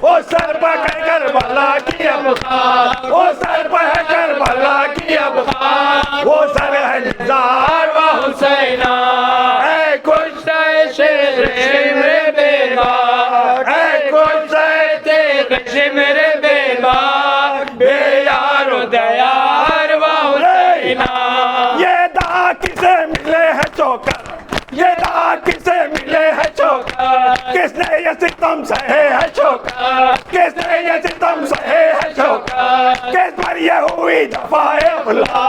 وہ سر پہ ہے کربلا کی اب خاک وہ سر پہ ہے کربلا کی اب خاک وہ سر ہے نثار و حسینہ اے کشتے شیر شمر بیدا اے کشتے تیرے شمر بیدا بے یار و دیار و حسینہ یہ دا کسے ملے ہے چوکر یہ دا کسے ملے ہے چوکر کس نے یہ ستم سہے ہے چوکر کس نے یہ ستم سہے ہے چوکر کس پر یہ ہوئی جفائے ابلا